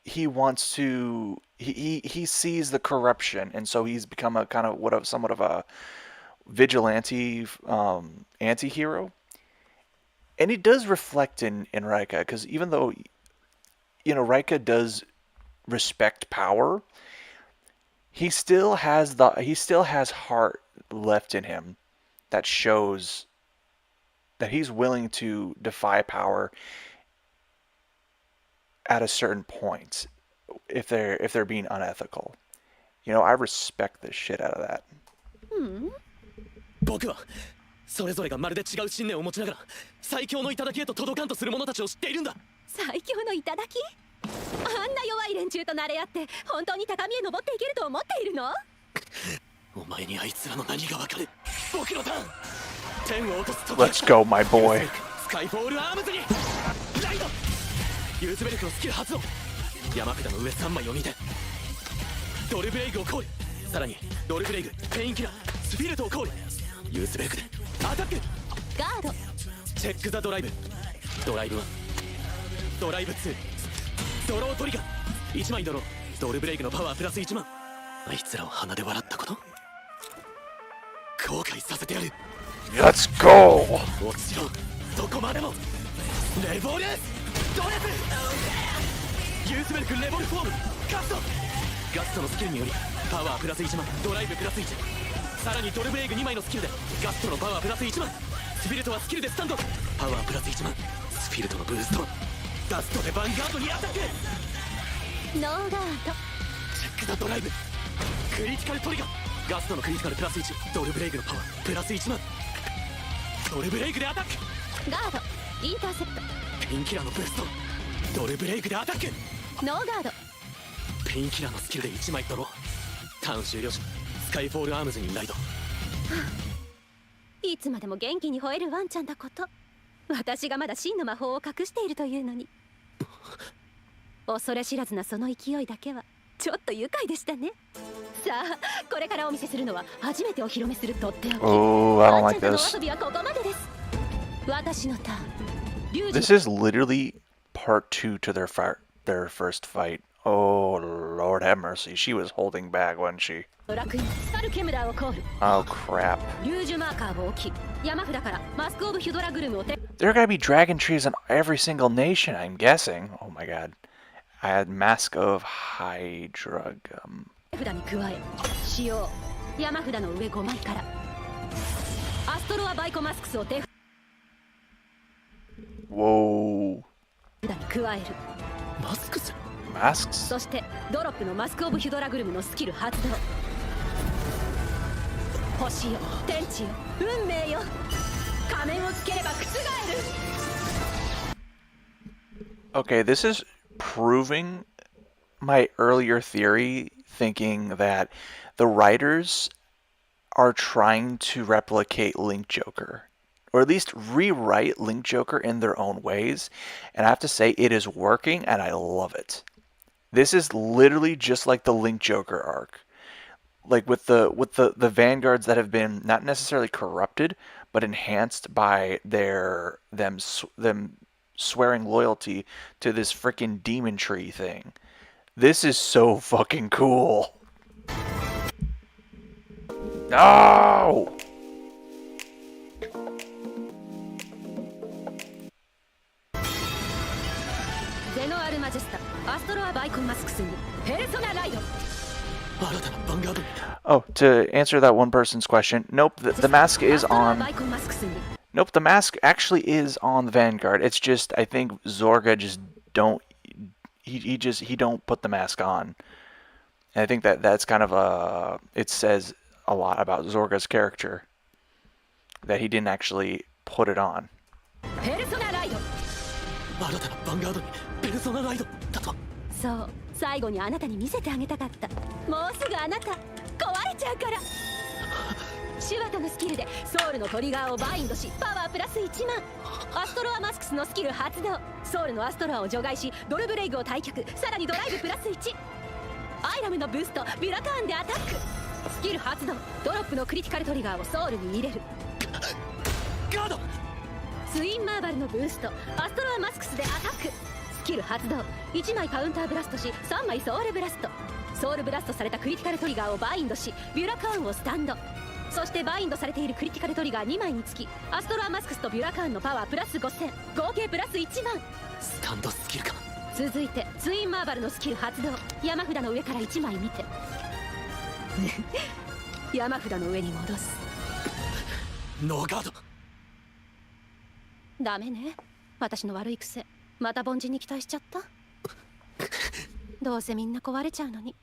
he wants to, he sees the corruption, and so he's become a kind of somewhat of a vigilante anti-hero. And it does reflect in Rika, because even though, you know, Rika does respect power, he still has heart left in him that shows that he's willing to defy power at a certain point if they're being unethical. You know, I respect the shit out of that. 僕はそれぞれがまるで違う信念を持ちながら最強の頂へと届かんとする者たちを知っているんだ。最強の頂き？あんな弱い連中と慣れ合って本当に高みへ登っていけると思っているの？お前にあいつらの何がわかる。僕のターン。天を落とす時。 Let's go, my boy. スカイフォールアームズにライド。ユーズベルクのスキル発動。山札の上3枚を見てドルブレイグをコール。さらにドルブレイグ、ペインキラー、スピリットをコール。ユーズベルクでアタック。ガード。チェックザドライブ。ドライブ1、ドライブ2、ドロートリガー。1枚ドロー。ドルブレイグのパワープラス1万。あいつらを鼻で笑ったこと後悔させてやる。 Let's go. 落ちろ。どこまでもレボルドレス。ユースベルクレボルフォームガスト。ガストのスキルによりパワープラス1万、ドライブプラス1。さらにドルブレイグ2枚のスキルでガストのパワープラス1万。スピリトはスキルでスタンド。パワープラス1万。スピリトのブースト。ガストでヴァンガードにアタック。ノーガード。チェックザドライブ。クリティカルトリガー。ガストのクリティカルプラス1。ドルブレイグのパワープラス1万。ドルブレイグでアタック。ガード。インターセプト。ペインキラーのブースト。ドルブレイクでアタック。ノーガード。ペインキラーのスキルで1枚ドロー。ターン終了時スカイフォールアームズにライド。いつまでも元気に吠えるワンちゃんだこと。私がまだ真の魔法を隠しているというのに。恐れ知らずなその勢いだけはちょっと愉快でしたね。さあこれからお見せするのは初めてお披露目するとっておき。 Oh, I don't ワン like ちゃんとのお this. 遊びはここまでです。私のターン。リュウジ This is literally part 2 to their first fight. Oh, Lord have mercy. She was holding back, wasn't she? の楽園スカルケムラーをコール。 Oh, crap. リュージュマーカーを置き山札からマスク・オブ・ヒュドラグルムを手。 There gotta be dragon trees in every single nation, I'm guessing. Oh my god. I had Mask of Hydra. 札に加え使用。山札の上5枚からアストロア・バイコマスクスを手札 Whoa. に加える。マスクス。 Masks? そしてドロップのマスク・オブ・ヒュドラグルムのスキル発動。星よ天地よ運命よ仮面をつければ覆る。 Okay, this is proving my earlier theory, thinking that the writers are trying to replicate Link Joker, or at least rewrite Link Joker in their own ways, and I have to say it is working and I love it. This is literally just like the Link Joker arc, like with the vanguards that have been not necessarily corrupted but enhanced by them swearing loyalty to this freaking demon tree thing. This is so fucking cool. No! ゼノアルマジェスタアストロア・バイコンマスクスにペルソナライド。 新たなヴァンガード。 Oh, to answer that one person's question, nope, the mask is アストロア・ on... バイコンマスクスに Nope, the mask actually is on the Vanguard. It's just, I think Zorga just don't... He don't put the mask on. And I think that's kind of a... It says a lot about Zorga's character. That he didn't actually put it on. ペルソナライド。新たなヴァンガードにペルソナライドだと。そう最後にあなたに見せてあげたかった。もうすぐあなた壊れちゃうから。シュワトのスキルでソウルのトリガーをバインドしパワープラス1万。アストロアマスクスのスキル発動。ソウルのアストロアを除外しドルブレイグを退却。さらにドライブプラス1。アイラムのブーストビュラカーンでアタック。スキル発動。ドロップのクリティカルトリガーをソウルに入れる。ガード。ツインマーバルのブーストアストロアマスクスでアタック。スキル発動。1枚カウンターブラストし3枚ソウルブラスト。ソウルブラストされたクリティカルトリガーをバインドしビュラカーンをスタンド。そしてバインドされているクリティカルトリガー2枚につきアストロアマスクスとビュラカーンのパワープラス5000合計プラス1万。スタンドスキルか。続いてツインマーバルのスキル発動。山札の上から1枚見て山札の上に戻す。ノーガード。ダメね私の悪い癖また凡人に期待しちゃった。どうせみんな壊れちゃうのに、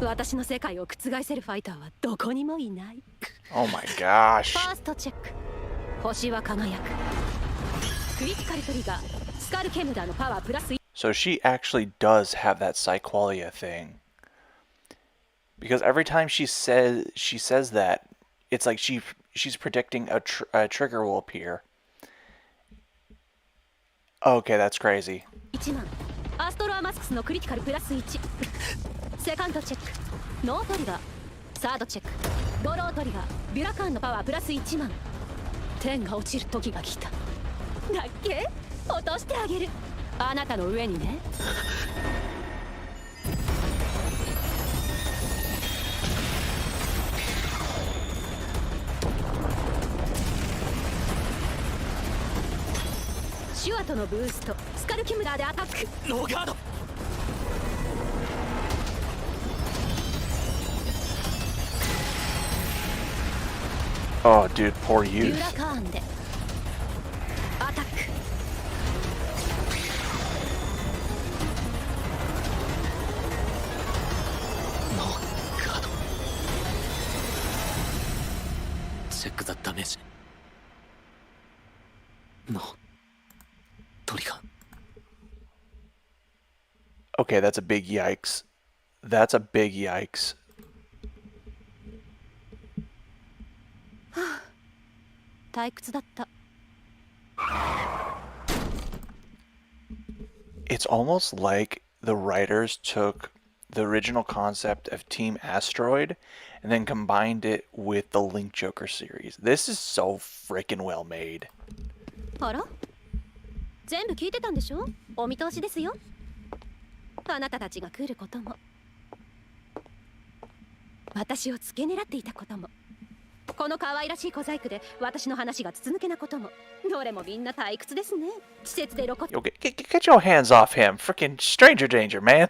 私の世界を覆せるファイターはどこにもいない。 Oh my gosh. ファーストチェック。星は輝く。クリティカルトリガースカルケムダーのパワープラス。 So she actually does have that Psyqualia thing. Because every time she says that, it's like she's predicting a trigger will appear. Okay, that's crazy. 1万アストロアマスクスのクリティカルプラス1。セカンドチェックノートリガー。サードチェックドロートリガービュラカーンのパワープラス1万。天が落ちる時が来た。だっけ落としてあげる。あなたの上にね。シュアトのブーストスカルキムラーでアタック。ノーガード。 Oh, dude, poor ビュ youth. ラカーンでアタック。ノーガード。チェックザダメージ。ノートリガー。 Okay, that's a big yikes. That's a big yikes. 退屈だった。 It's almost like the writers took the original concept of Team Asteroid and then combined it with the Link Joker series. This is so freaking well made. あら全部聞いてたんでしょ。お見通しですよ。あなたたちが来ることも、私を付け狙っていたことも、この可愛らしい小細工で私の話が筒抜けなことも、どれもみんな退屈ですね。施設で露骨 Yo, get your hands off him. Freaking stranger danger, man.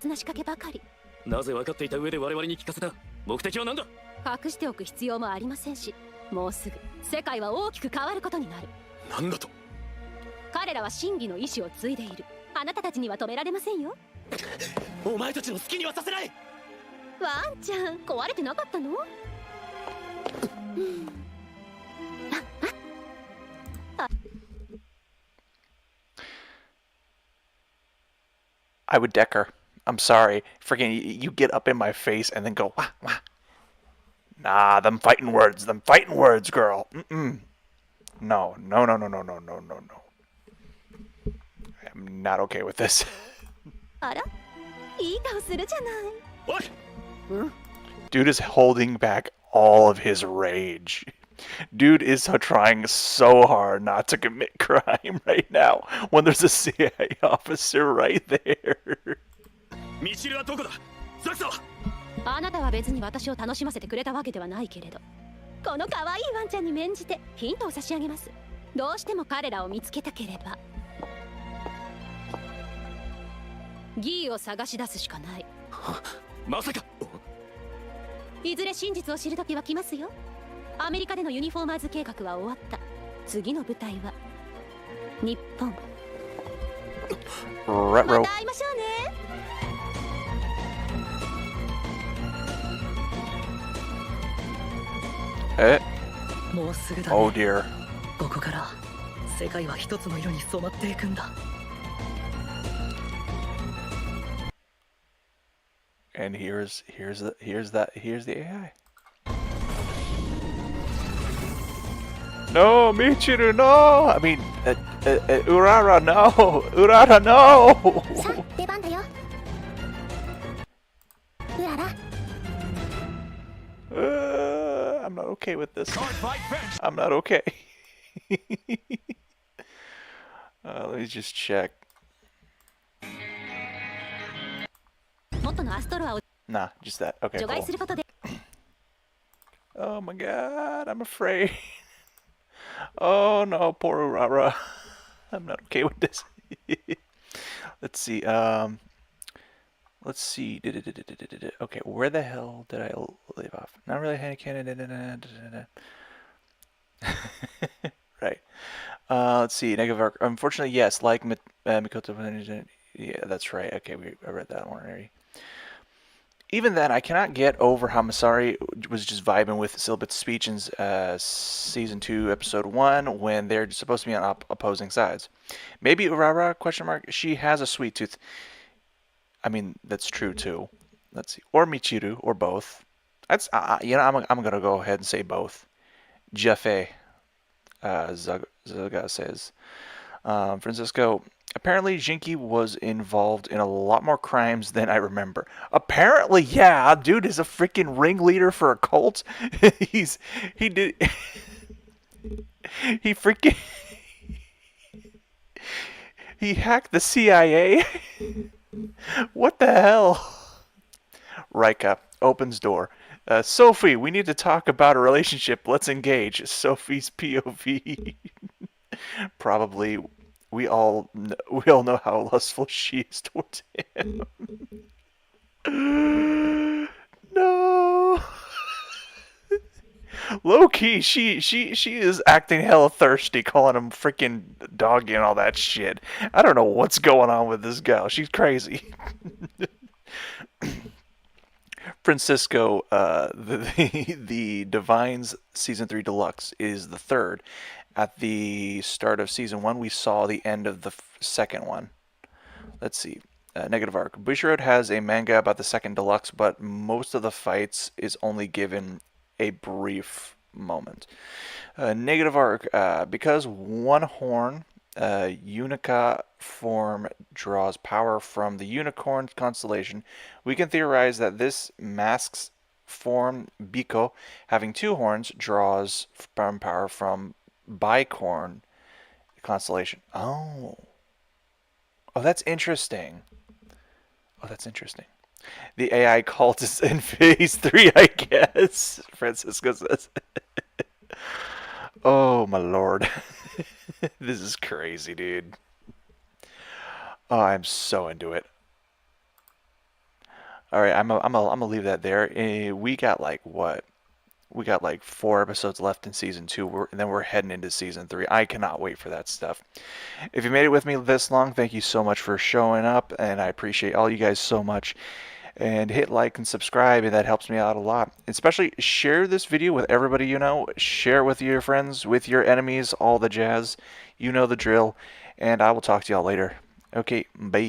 な仕掛けばかり。なぜ分かっていた上で我々に聞かせた。目的は何だ。隠しておく必要もありませんし、もうすぐ世界は大きく変わることになる。なんだと。彼らは真偽の意志を継いでいる。あなたたちには止められませんよ。お前たちの好きにはさせない。ワンちゃん壊れてなかったの。I would deck her. I'm sorry. Freaking, you get up in my face and then go, wah, wah. Nah, them fighting words, girl. Mm-mm. No. I'm not okay with this. あらいい顔するじゃない。おい。 Dude is holding back all of his rage. Dude is trying so hard not to commit crime right now when there's a CIA officer right there. ミチルはどこだ。ザクサ。あなたは別に私を楽しませてくれたわけではないけれど、この可愛いワンちゃんに免じてヒントを差し上げます。どうしても彼らを見つけたければ、ギーを探し出すしかない。まさか。いずれ真実を知る時は来ますよ。アメリカでのユニフォーマーズ計画は終わった。次の舞台は日本。また会いましょうね。Eh? もうすぐだね。 Oh dear. ここから世界は一つの色に染まっていくんだ。 And here's the AI. No, Michiru, no. I mean, Urara, no. Urara, no. さあ出番だよ。うらら I'm not okay with this. Cardfight finish. I'm not okay. Let me just check. 元のアストロアを Nah, just that. Okay, 除外 cool. することで Oh my god, I'm afraid. Oh no, poor Urara. I'm not okay with this. Let's see. Let's see. Okay, where the hell did I leave off? Not really hand cannon. Right. Let's see. Negative arc. Unfortunately, yes. Like Mikoto, Yeah, that's right. Okay, I read that one already. Even then, I cannot get over how Masari was just vibing with Silbit's speech in season 2, episode 1, when they're supposed to be on opposing sides. Maybe Urara, question mark, she has a sweet tooth. I mean, that's true too. Let's see. Or Michiru, or both. That's, I'm going to go ahead and say both. Jaffe, Zaga says. Francisco, apparently Jinky was involved in a lot more crimes than I remember. Apparently, yeah, dude is a freaking ringleader for a cult. he did he freaking he hacked the CIA. What the hell? Rika opens door. Sophie, we need to talk about a relationship. Let's engage. Sophie's POV. Probably we all know how lustful she is towards him. No. Low key, she is acting hella thirsty, calling him freaking doggy and all that shit. I don't know what's going on with this gal. She's crazy. Francisco, the Divines Season 3 Deluxe is the third. At the start of Season 1, we saw the end of the second one. Let's see. Negative Arc. Bushiroad has a manga about the second Deluxe, but most of the fights is only given a brief moment. Negative Arc. Because one horn, Unica form draws power from the unicorn constellation, we can theorize that this mask's form, Biko, having two horns, draws from power from bicorn constellation. Oh, that's interesting. The AI cult is in phase 3, I guess. Francisco says. Oh my lord. This is crazy, dude. Oh, I'm so into it. All right, I'm gonna leave that there. We got like what? We got like 4 episodes left in season 2, and then we're heading into season 3. I cannot wait for that stuff. If you made it with me this long, thank you so much for showing up, and I appreciate all you guys so much. And hit like and subscribe, and that helps me out a lot. Especially share this video with everybody you know. Share it with your friends, with your enemies, all the jazz. You know the drill. And I will talk to y'all later. Okay, bye.